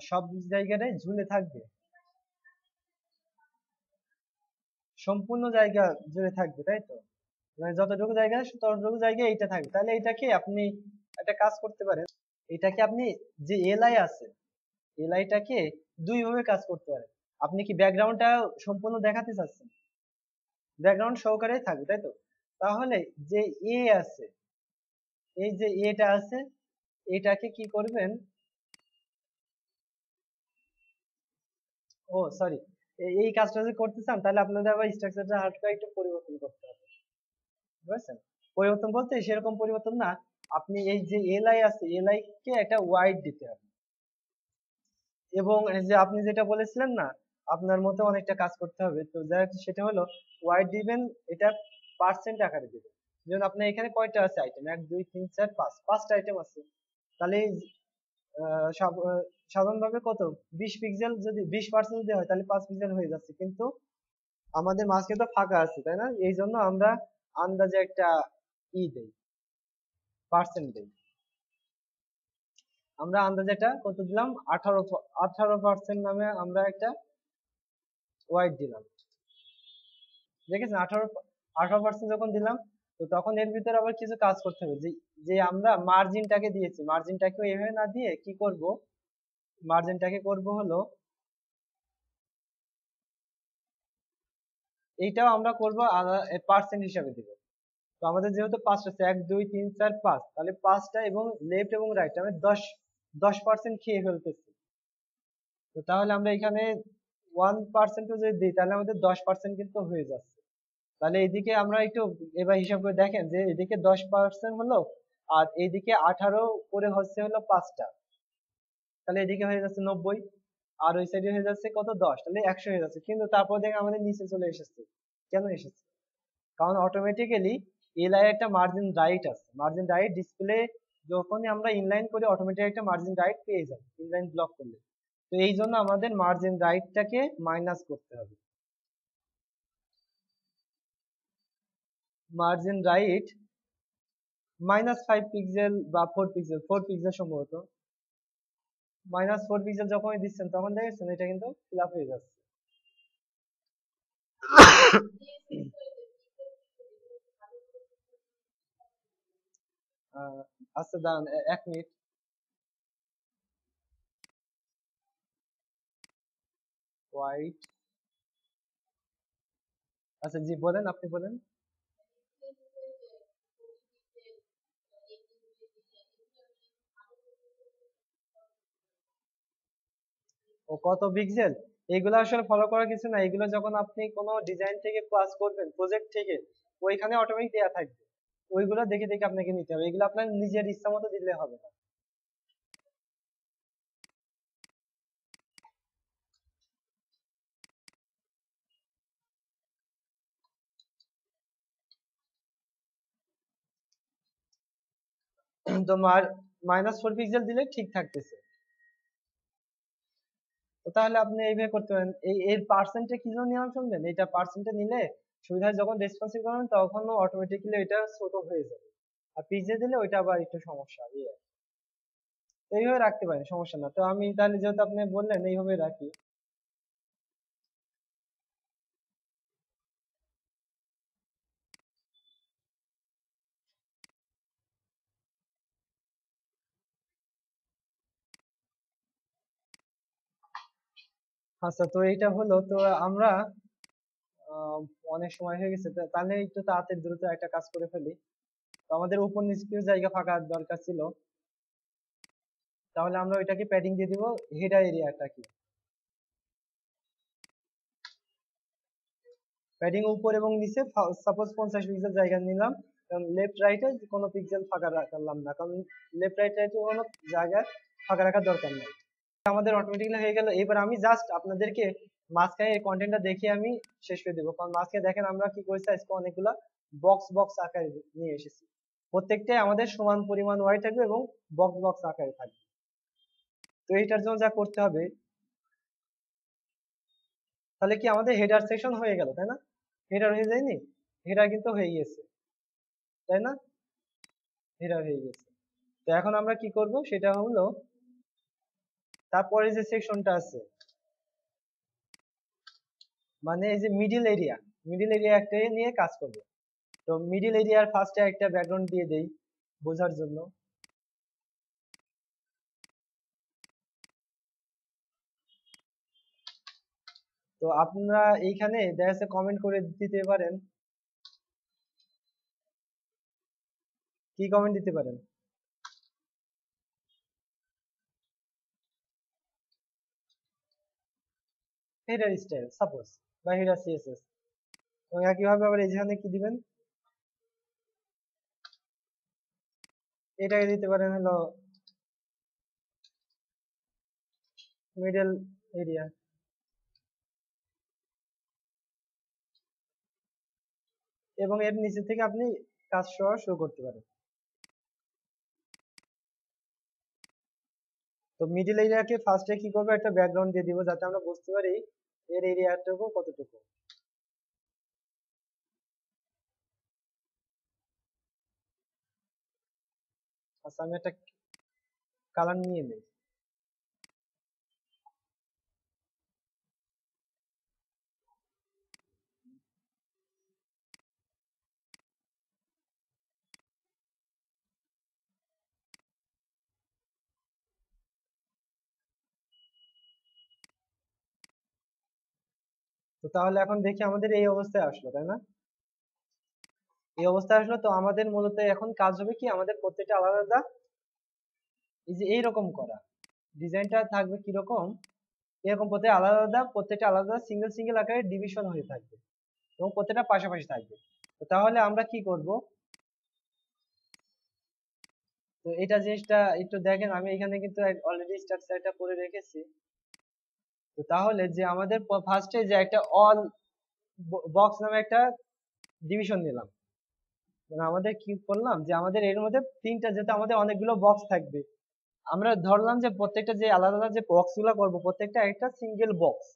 [SPEAKER 1] সব জায়গাটাই ঝুলে থাকবে, সম্পূর্ণ জায়গা জুড়ে থাকবে, তাই তো? মানে যতটুকু জায়গা ততটুকু জায়গায় এইটা থাকবে, তাহলে এটাকে আপনি একটা কাজ করতে পারেন, এটাকে আপনি যে এলআই আছে, এলআইটাকে দুই ভাবে কাজ করতে পারেন। আপনি কি ব্যাকগ্রাউন্ডটা সম্পূর্ণ দেখাতে চাচ্ছেন? ব্যাকগ্রাউন্ড সহকারে থাকবে, তাই তো? তাহলে যে এ আছে, এই যে এটা আছে, এটাকে কি করবেন? ও সরি, এই কাজটা যদি করতে চান তাহলে আপনাদের আবার স্ট্রাকচারটা হালকা একটু পরিবর্তন করতে হবে, বুঝছেন? পরিবর্তন বলতে সেরকম পরিবর্তন না, আপনি এই যে এলআই আছে এলআই কে একটা ওয়াইড দিতে হবে, এবং এই যে আপনি যেটা বলেছিলেন না আপনার মতো অনেকটা কাজ করতে হবে, তো যাই হোক সেটা হলো ওয়াইড দিবেন, এটা পার্সেন্ট আকারে দিবেন। যেমন আপনার এখানে কয়টা আছে আইটেম, 1 2 3 4 5, 5টা আইটেম আছে, তাহলে সাধারণভাবে কত 20 পিক্সেল, যদি 20% যদি হয় তাহলে 5 পিক্সেল হয়ে যাচ্ছে, কিন্তু আমাদের মাঝখানে তো ফাঁকা আছে তাই না, এই জন্য আমরা আন্দাজে একটা দেই, পার্সেন্ট দেই। আমরা আন্দাজে একটা কত দিলাম, 18% নামে আমরা একটা ওয়াইড দিলাম, দেখেছেন? 18% যখন দিলাম, তো তখন এর ভিতরে আবার কিছু কাজ করতে হবে, যে যে আমরা মার্জিনটাকে দিয়েছি, মার্জিনটাকে এভাবে না দিয়ে কি করব, মার্জিনটাকে করব হলো এইটাও আমরা করব পার্সেন্ট হিসাবে দিব। তো আমাদের যেহেতু 5টা আছে, 1 2 3 4 5, তাহলে 5টা এবং লেফট এবং রাইট আমি 10% খেয়ে ফেলতেছি। তো তাহলে আমরা এখানে 1% যদি দিই তাহলে আমাদের 10% কিন্তু হয়ে যাচ্ছে। তাহলে এদিকে আমরা একটু এবার হিসাব করে দেখেন যে এদিকে 10% হলো, আর এইদিকে 18 করে হচ্ছে হলো 5টা, তাহলে এদিকে হয়ে যাচ্ছে 90, আর ওই সাইডে হয়ে যাচ্ছে কত 10, তাহলে 100 হয়ে যাচ্ছে, কিন্তু তারপর দেখে আমাদের নিচে চলে এসেছে। কেন এসেছে? কারণ অটোমেটিক্যালি এলআই একটা মার্জিন রাইট আছে, মার্জিন রাইট ডিসপ্লে যখনই আমরা ইনলাইন করি অটোমেটিক একটা মার্জিন রাইট পেয়ে যাবে ইনলাইন ব্লক করলে। তো এই জন্য আমাদের মার্জিন রাইটটাকে মাইনাস করতে হবে। মার্জিন রাইট -5 পিক্সেল বা 4 পিক্সেল, 4 পিক্সেল সম্ভবত, -4 পিক্সেল যখনই দিচ্ছেন তখন দেখেছেন এটা কিন্তু ফিল আপ হয়ে যাচ্ছে। আচ্ছা দাঁড়ান 1 মিনিট। হোয়াইট, আচ্ছা জি বলেন, আপনি বলেন। ও কত পিক্সেল, এগুলো আসলে ফলো করার কিছু না, এগুলো যখন আপনি কোনো ডিজাইন থেকে ক্লাস করবেন প্রজেক্ট থেকে, ওইখানে অটোমেটিক দেয়া থাকবে, ওইগুলো দেখে দেখে আপনাকে নিতে হবে, এগুলো আপনার নিজের ইচ্ছা মতো দিলে হবে না। তো -4 পিক্সেল দিলে ঠিক থাকতেছে। তো তাহলে আপনি এইভাবে করতে পারেন, এর পার্সেন্টে কি জন্য নেওয়া শুনবেন, এটা পার্সেন্টে নিলে সুবিধা, যখন রেসপন্সিভ করবেন তখন অটোমেটিক্যালি এটা ছোট হয়ে যাবে, আর পিজে দিলে ওইটা আবার একটু সমস্যা তো এইভাবে রাখতে পারেন, সমস্যা না। তো আমি তাহলে যেহেতু আপনি বললেন এইভাবে রাখি। আচ্ছা তো এইটা হলো, তো আমরা আহ, অনেক সময় হয়ে গেছে, তাহলে একটু তাড়াতাড়ি দ্রুত একটা কাজ করে ফেলি। তো আমাদের উপর নিচ কিছু জায়গা ফাঁকা দরকার ছিল, তাহলে আমরা ওইটাকে প্যাডিং দিয়ে দিব, হেডার এরিয়াটা কি প্যাডিং উপর এবং নিচে সাপোজ 50 পিক্সেল জায়গা নিলাম, কারণ লেফট রাইটে কোনো পিক্সেল ফাঁকা রাখলাম না, কারণ লেফট রাইট রাইটে কোনো জায়গায় ফাঁকা রাখার দরকার নেই। আমাদের অটোমেটিক্যালি হয়ে গেল। এবার আমি জাস্ট আপনাদেরকে মাঝখানে এই কন্টেন্টটা দেখে আমি শেষ করে দেবো, কারণ মাঝখানে দেখেন আমরা কি করেছি, আজকে অনেকগুলা বক্স বক্স আকারে নিয়ে এসেছি, প্রত্যেকটাই আমাদের সমান পরিমাণ ওয়াই থাকবে এবং বক্স বক্স আকারে থাকবে। তো এইটার জন্য যা করতে হবে, তাহলে কি আমাদের হেডার সেকশন হয়ে গেল তাই না, হেডার হয়ে যায়নি, হেডার কিন্তু হয়ে গেছে তাই না, হেডার হয়ে গেছে। তো এখন আমরা কি করব সেটা হলো, তারপরে যে সেকশনটা আছে, মানে এই যে মিডিল এরিয়া একটা নিয়ে কাজ করব। তো মিডিল এরিয়ার ফার্স্টে একটা ব্যাকগ্রাউন্ড দিয়ে দেই বোঝার জন্য। তো আপনারা এইখানে দেখা যাচ্ছে কমেন্ট করে দিতে পারেন, কি কমেন্ট দিতে পারেন? হেডার স্টাইল সাপোজ বা হেডার সিএসএস। এবং একইভাবে আবার এখানে কি দিবেন, এটাকে দিতে পারেন হলো মিডল এরিয়া। এবং এর নিচে থেকে আপনি কাজ শুরু করতে পারেন। তো মিডল এরিয়াকে ফার্স্টে কি করবো, একটা ব্যাকগ্রাউন্ড দিয়ে দিব যাতে আমরা বুঝতে পারি এর এরিয়াটুকু কতটুকু। আচ্ছা আমি একটা কালার নিয়ে নিই। তো তাহলে এখন দেখি আমাদের এই অবস্থায় আসলো, তাই না? এই অবস্থায় আসলো। তো আমাদের মূলত এখন কাজ হবে কি, আমাদের প্রত্যেকটা আলাদা আলাদা এই যে এইরকম করা ডিজাইনটা থাকবে কিরকম, এরকম প্রত্যেক আলাদা আলাদা, প্রত্যেকটা আলাদা সিঙ্গেল সিঙ্গেল আকারে ডিভিশন হয়ে থাকবে এবং প্রত্যেকটা পাশাপাশি থাকবে। তো তাহলে আমরা কি করব, তো এটা জিনিসটা একটু দেখেন, আমি এখানে কিন্তু অলরেডি স্ট্রাকচারটা করে রেখেছি। তো তাহলে যে আমাদের ফার্স্টে যে একটা অল বক্স নামে একটা ডিভিশন নিলাম, মানে আমাদের কি করলাম যে আমাদের এর মধ্যে তিনটা, যেহেতু আমাদের অনেকগুলো বক্স থাকবে, আমরা ধরলাম যে প্রত্যেকটা যে আলাদা আলাদা যে বক্স গুলো করবো প্রত্যেকটা একটা সিঙ্গেল বক্স।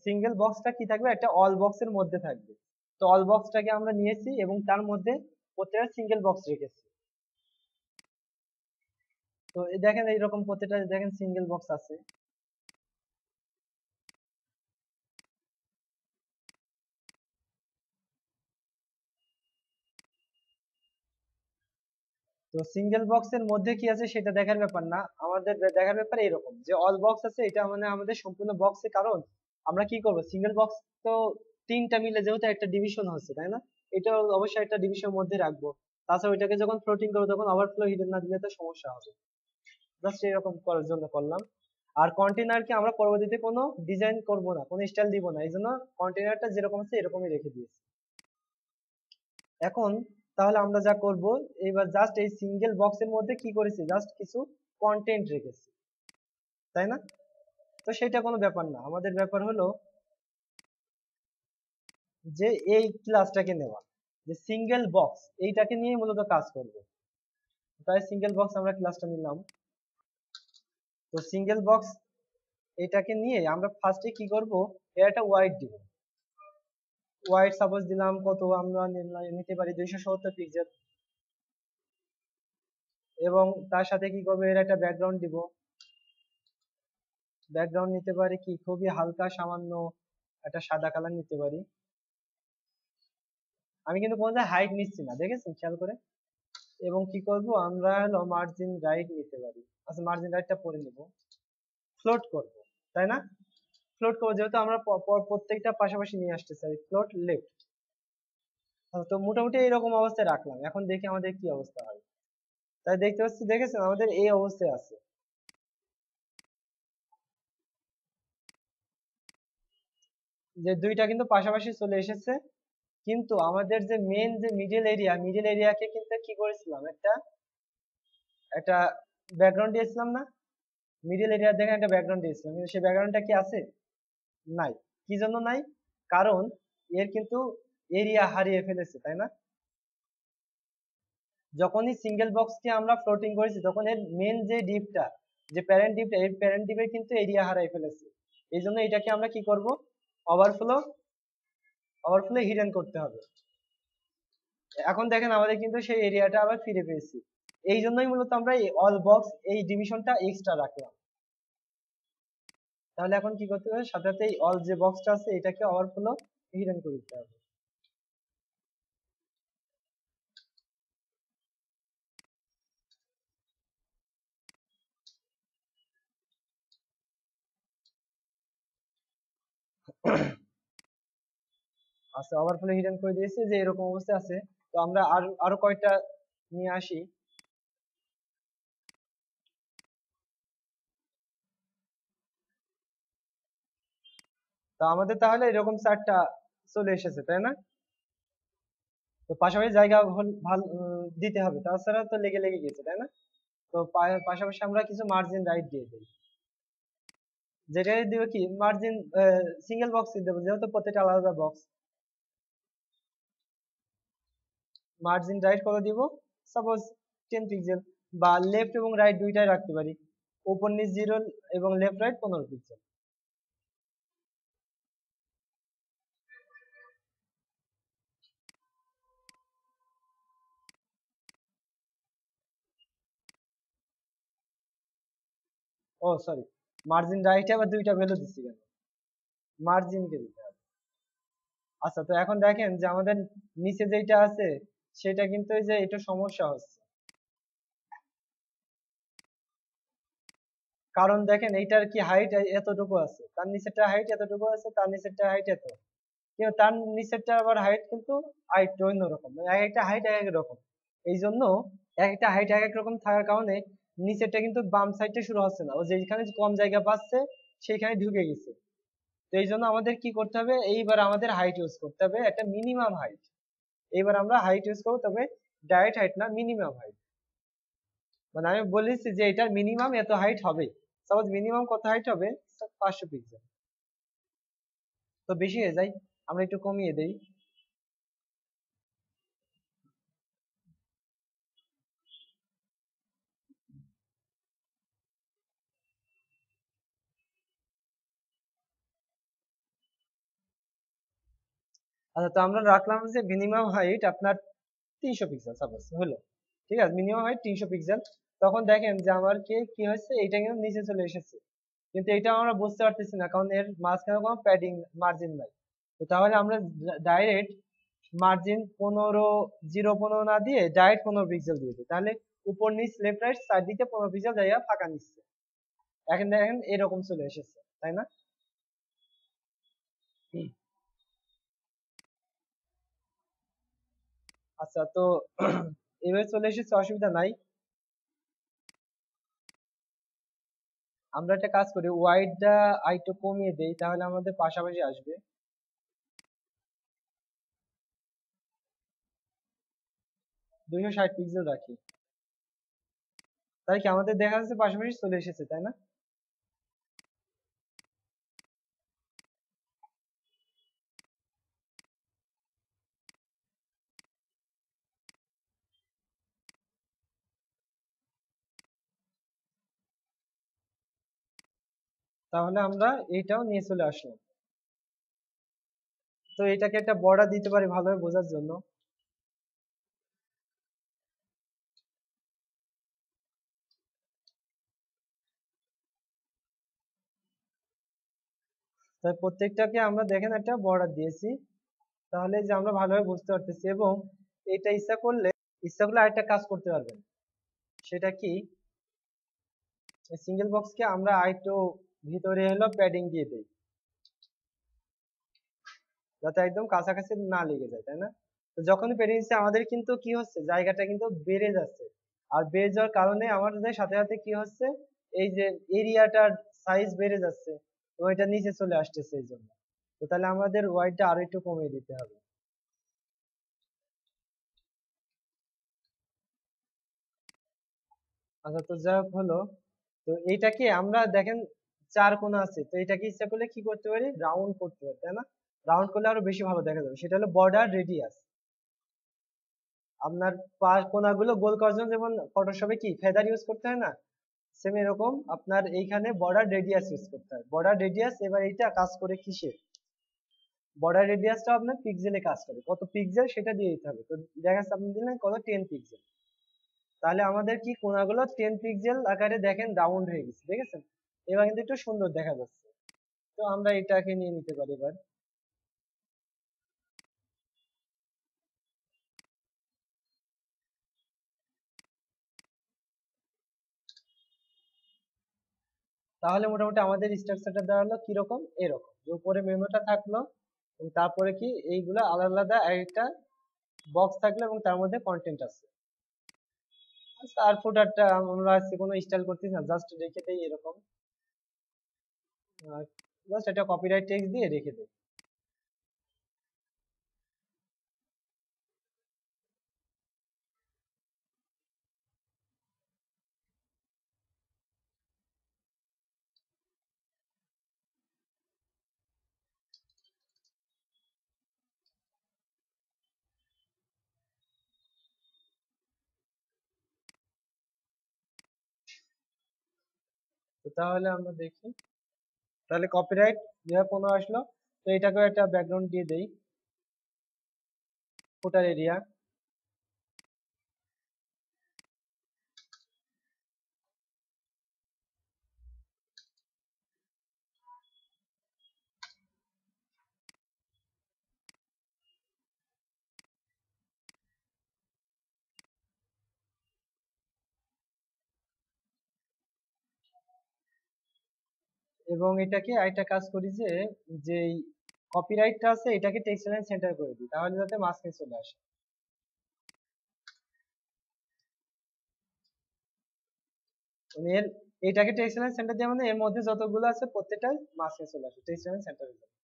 [SPEAKER 1] সিঙ্গেল বক্সটা কি থাকবে, একটা অল বক্সের মধ্যে থাকবে। তো অল বক্সটাকে আমরা নিয়েছি এবং তার মধ্যে প্রত্যেকটা সিঙ্গেল বক্স রেখেছি। তো দেখেন এইরকম প্রত্যেকটা দেখেন সিঙ্গেল বক্স আছে। তো সিঙ্গেল বক্সের মধ্যে কি আছে সেটা দেখার ব্যাপার না, আমাদের দেখার ব্যাপার এরকম যে অল বক্স আছে, এটা মানে আমাদের সম্পূর্ণ বক্সে। কারণ আমরা কি করব, সিঙ্গেল বক্স তো তিনটা মিলে যেহেতু একটা ডিভিশন হচ্ছে, তাই না? এটা অবশ্যই একটা ডিভিশনের মধ্যে রাখবো। তাছাড়া ওইটাকে যখন ফ্লোটিং করবো তখন ওভারফ্লো হিডেন না দিলে তো সমস্যা হবে। জাস্ট এরকম করার জন্য করলাম। আর কন্টেনারকে আমরা পরবর্তীতে কোনো ডিজাইন করব না, কোনো স্টাইল দিব না, এই জন্য কন্টেনারটা যেরকম আছে এরকমই রেখে দিয়েছি। এখন তাহলে আমরা যা করব, এবার জাস্ট এই সিঙ্গেল বক্সের মধ্যে কি করেছি, জাস্ট কিছু কন্টেন্ট রেখেছি, তাই না? তো সেটা কোনো ব্যাপার না, আমাদের ব্যাপার হলো যে এই ক্লাসটাকে নেওয়া, যে সিঙ্গেল বক্স এইটাকে নিয়ে মূলত কাজ করব। তাই সিঙ্গেল বক্স আমরা ক্লাসটা নিলাম। তো সিঙ্গেল বক্স এটাকে নিয়ে আমরা ফার্স্টে কি করব, এর একটা ওয়াইড দিব। ওয়াইড সাপোজ দিলাম কত, আমরা নিতে পারি 270 পিক্সেল। এবং তার সাথে কি করবো, এর একটা ব্যাকগ্রাউন্ড দিব। ব্যাকগ্রাউন্ড নিতে পারি কি, খুবই হালকা সামান্য একটা সাদা কালার নিতে পারি। আমি কিন্তু কোনো হাইট নিচ্ছি না, দেখেছেন খেয়াল করে। এবং কি করব, আমরা হলো মার্জিন রাইট নিতে পারি। আচ্ছা মার্জিন রাইটটা পরে নিব। ফ্লোট করব, তাই না? ফ্লোট করবো যেহেতু আমরা প্রত্যেকটা পাশাপাশি নিয়ে আসতে চাই, ফ্লোট লেফট। তো মোটামুটি এরকম অবস্থায় রাখলাম, এখন দেখি আমাদের কি অবস্থা হয়। তাই দেখতে পাচ্ছি, দেখেছেন আমাদের এই অবস্থায় আছে, যে দুইটা কিন্তু পাশাপাশি চলে এসেছে। কিন্তু আমাদের যে মেন যে মিডল এরিয়া, মিডল এরিয়াকে কিন্তু কি করেছিলাম, একটা একটা ব্যাকগ্রাউন্ড দিয়েছিলাম না? মিডল এরিয়া দেখেন একটা ব্যাকগ্রাউন্ড দিয়েছিলাম, কিন্তু সেই ব্যাকগ্রাউন্ডটা কি আছে? নাই। কি জন্য নাই? কারণ এর কিন্তু এরিয়া হারিয়ে ফেলেছে, তাই না? যখনই সিঙ্গেল বক্সকে আমরা ফ্লোটিং করেছি তখন এর মেন যে ডিপটা, যে প্যারেন্ট ডিপটা, এই প্যারেন্ট ডিপের কিন্তু এরিয়া হারিয়ে ফেলেছে। এই জন্য এটাকে আমরা কি করব, ওভারফ্লো, ওভারফ্লো হিডেন করতে হবে। এখন দেখেন আমাদের কিন্তু সেই এরিয়াটা আবার ফিরে পেয়েছি। এই জন্যই মূলত আমরা এই অল বক্স এই ডিভিশনটা এক্সট্রা রাখলাম। তাহলে এখন কি করতে হবে, সাথে সাথে এই অল যে বক্সটা আছে এটাকে ওভারফ্লো হিডেন করে দিতে হবে। আচ্ছা ওভারফ্লো হিডেন করে দিয়েছে, যে এরকম অবস্থা আছে। তো আমরা আর আরো কয়টা নিয়ে আসি। তো আমাদের তাহলে এরকম চারটা চলে এসেছে, তাই না? তো পাশাপাশি জায়গা ভালো দিতে হবে, তাছাড়া তো লেগে লেগে গেছে, তাই না? তো পাশাপাশি আমরা কিছু মার্জিন রাইট দিয়ে দিই, যেটা দিব কি মার্জিন সিঙ্গেল বক্স দেবো, যেহেতু প্রত্যেকটা আলাদা বক্স। মার্জিন রাইট কত দিব? সাপোজ 10 পিক্সেল, বা লেফট এবং রাইট দুইটাই রাখতে পারি, উপর নিচ 0 এবং লেফট রাইট 15 পিক্সেল। ও সরি, মার্জিন রাইটে আবার দুইটা ভ্যালু দিচ্ছি কেন? মার্জিনকে দিতে হবে। আচ্ছা, তো এখন দেখেন যে আমাদের নিচে যেটা আছে সেটা কিন্তু এই যে এটা সমস্যা হচ্ছে, কারণ দেখেন এইটার কি হাইট এতটুকু আছে, তার নিচেরটা হাইট এতটুকু আছে, তার নিচেরটা হাইট এত, কিন্তু তার নিচেরটা আবার হাইট কিন্তু হাইট অন্যরকম, মানে এক একটা হাইট এক এক রকম। এই জন্য এক একটা হাইট এক এক রকম থাকার কারণে নিচেরটা কিন্তু বাম সাইডে শুরু হচ্ছে না, ও যেখানে কম জায়গা পাচ্ছে সেইখানে ঢুকে গেছে। তো এই জন্য আমাদের কি করতে হবে, এইবার আমাদের হাইট ইউজ করতে হবে, একটা মিনিমাম হাইট। এইবার আমরা হাইট ইউজ করবো, তবে ডাইরেক্ট হাইট না, মিনিমাম হাইট। মানে আমি বলেছি যে এটার মিনিমাম এত হাইট হবে, সাপোজ মিনিমাম কত হাইট হবে, 500 পিক্সেল। তো বেশি হয়ে যায়, আমরা একটু কমিয়ে দেই। আচ্ছা, তো আমরা রাখলাম যে মিনিমাম হাইট আপনার 300 পিক্সেল সাপোজ হলো, ঠিক আছে, মিনিমাম হাইট 300 পিক্সেল। তখন দেখেন যে আমার কি কি হয়েছে, এটা কিন্তু নিচে চলে এসেছে, কিন্তু এটা আমরা বুঝতে পারতেছি না, কারণ এর মাঝখানে কোনো প্যাডিং মার্জিন নাই। তো তাহলে আমরা ডাইরেক্ট মার্জিন 15, 0.15 না দিয়ে ডাইরেক্ট 15 পিক্সেল দিয়ে দিই, তাহলে উপর নিচ লেফট রাইট চারদিকে 15 পিক্সেল জায়গা ফাঁকা নিচ্ছে। এখন দেখেন এরকম চলে এসেছে, তাই না? আচ্ছা, তো এভাবে চলে এসেছে, অসুবিধা নাই। আমরা একটা কাজ করি, ওয়াইডটা আরেকটু কমিয়ে দেই, তাহলে আমাদের পাশাপাশি আসবে। 260 পিক্সেল রাখি, তাই কি আমাদের দেখা যাচ্ছে পাশাপাশি চলে এসেছে, তাই না? তাহলে আমরা এইটাও নিয়ে চলে আসলাম। তো এটাকে একটা বর্ডার দিতে পারি ভালোভাবে বোঝার জন্য। তাই প্রত্যেকটাকে আমরা দেখেন একটা বর্ডার দিয়েছি, তাহলে যে আমরা ভালোভাবে বুঝতে পারতেছি। এবং এটা ইচ্ছা করলে আরেকটা কাজ করতে পারবেন, সেটা কি, সিঙ্গেল বক্সকে আমরা আরেকটু ভিতরে হলো প্যাডিং দিয়ে দেই, যাতে একদম কাছাকাছি না লেগে যায়, তাই না? তো যখনই প্যাডিং দিচ্ছি আমাদের কিন্তু কি হচ্ছে, জায়গাটা কিন্তু বেড়ে যাচ্ছে, আর বেড়ে যাওয়ার কারণে আমাদের সাথে সাথে কি হচ্ছে, এই যে এরিয়াটার সাইজ বেড়ে যাচ্ছে এবং এটা নিচে চলে আসতেছে, এই জন্য। তো তাহলে আমাদের ওয়াইডটা আরো একটু কমিয়ে দিতে হবে। আচ্ছা, তো যা হোক হলো, তো এইটাকে আমরা দেখেন চার কোণা আছে, তো এটাকে ইচ্ছা করলে কি করতে পারি, রাউন্ড করতে পারি, তাই না? রাউন্ড করলে আরো বেশি ভালো দেখা যাবে, সেটা হলো বর্ডার রেডিয়াস। আপনার কোণাগুলো গোল করার জন্য যেমন ফটোশপে কি ফেদার ইউজ করতে হয় না, সেম এরকম আপনার এইখানে বর্ডার রেডিয়াস ইউজ করতে হয়। বর্ডার রেডিয়াস, এবার এইটা কাজ করে কিসে, বর্ডার রেডিয়াসটা আপনার পিক্সেলে কাজ করে, কত পিক্সেল সেটা দিয়ে দিতে হবে। তো দেখা যাচ্ছে আপনি দিলেন কত, 10 পিক্সেল, তাহলে আমাদের কি কোণাগুলো 10 পিক্সেল আকারে দেখেন রাউন্ড হয়ে গেছে, দেখেছেন? এবার কিন্তু একটু সুন্দর দেখা যাচ্ছে। তো আমরা এটাকে নিয়ে নিতে পারি এবার। তাহলে মোটামুটি আমাদের স্ট্রাকচারটা দাঁড়ালো কিরকম, এরকম যে উপরে মেনুটা থাকলো এবং তারপরে কি এইগুলা আলাদা আলাদা একটা বক্স থাকলো এবং তার মধ্যে কন্টেন্ট আছে। আর ফুটারটা আমরা আজকে কোনো স্টাইল করতেছি না, জাস্ট রেখে দেই এরকম। জাস্ট এটা কপিরাইট টেক্সট দিয়ে রেখে দেব। তো তাহলে আমরা দেখি, তাহলে কপিরাইট 2015 আসলো। তো এটাকেও একটা ব্যাকগ্রাউন্ড দিয়ে দেই, ফুটার এরিয়া। এবং এটাকে আরেকটা কাজ করি যে, যেই কপিরাইটটা আছে এটাকে টেক্সট লাইন সেন্টার করে দিই, তাহলে যাতে মাঝখানে চলে আসে। মানে এটাকে টেক্সট লাইন সেন্টার দিয়ে মানে এর মধ্যে যতগুলো আছে প্রত্যেকটাই মাঝখানে চলে আসে, টেক্সট লাইন সেন্টার হয়ে যাবে।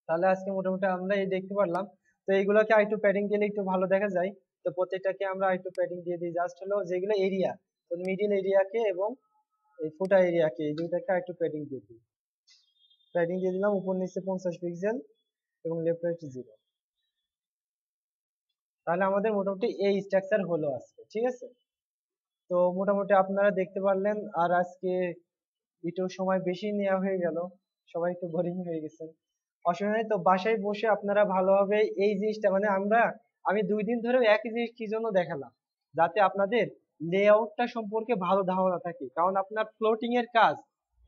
[SPEAKER 1] তাহলে আজকে মোটামুটি আমরা এই দেখতে পারলাম। তো এইগুলোকে আরেকটু প্যাডিং দিলে একটু ভালো দেখা যায়। তো প্রত্যেকটাকে আমরা আরেকটু প্যাডিং দিয়ে দিই, জাস্ট হলো যেগুলো এরিয়া, তো মিডিল এরিয়াকে এবং এই ফুটা এরিয়াকে এই দুইটাকে আরেকটু প্যাডিং দিয়ে দিই। প্যাডিং দিয়ে দিলাম উপর নিচে 50 পিক্সেল এবং লেফট রাইট 0। তাহলে আমাদের মোটামুটি এই স্ট্রাকচার হলো আজকে, ঠিক আছে। তো মোটামুটি আপনারা দেখতে পারলেন। আর আজকে একটু সময় বেশি নেওয়া হয়ে গেল, সবাই একটু বোরিং হয়ে গেছেন। অসুবিধা নেই, তো বাসায় বসে আপনারা ভালোভাবে এই জিনিসটা মানে আমি 2 দিন ধরে একই জিনিস কি জন্য দেখালাম, যাতে আপনাদের লেআউটটা সম্পর্কে ভালো ধারণা থাকে। কারণ আপনার ফ্লোটিং এর কাজ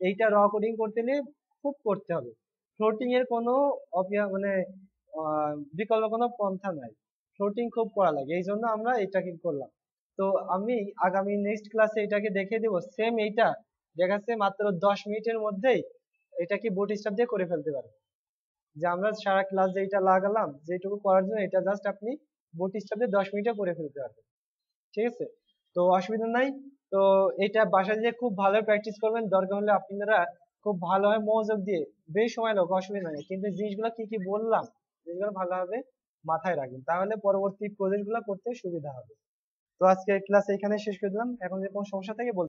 [SPEAKER 1] এইটা র কোডিং করতে হলে খুব করতে হবে। ফ্লোটিং এর কোনো মানে বিকল্প কোনো পন্থা নাই, ফ্লোটিং খুব করা লাগে, এই জন্য আমরা এটাকে করলাম। তো আমি আগামী নেক্সট ক্লাসে এটাকে দেখিয়ে দেবো, সেম এইটা দেখাচ্ছে মাত্র 10 মিনিটের মধ্যেই এটাকে বুটস্ট্র্যাপ দিয়ে করে ফেলতে পারবে। যে আমরা সারা ক্লাস যেটা লাগালাম যেটুকু করার জন্য, এটা জাস্ট আপনি বুটস্ট্র্যাপ দিয়ে 10 মিনিটে করে ফেলতে পারবেন, ঠিক আছে। তো অসুবিধা নাই। তো এটা বাসায় যেয়ে খুব ভালো প্র্যাকটিস করবেন, দরকার হলে আপনারা খুব ভালোভাবে মনোযোগ দিয়ে, বেশ সময় লোক অসুবিধা নেই, কিন্তু জিনিসগুলো কি কি বললাম জিনিসগুলো ভালোভাবে মাথায় রাখবেন, তাহলে পরবর্তী প্রজেক্ট গুলো করতে সুবিধা হবে। তো আজকে ক্লাস এখানে শেষ করে দিলাম, এখন যদি কোনো সমস্যা থাকে বলতে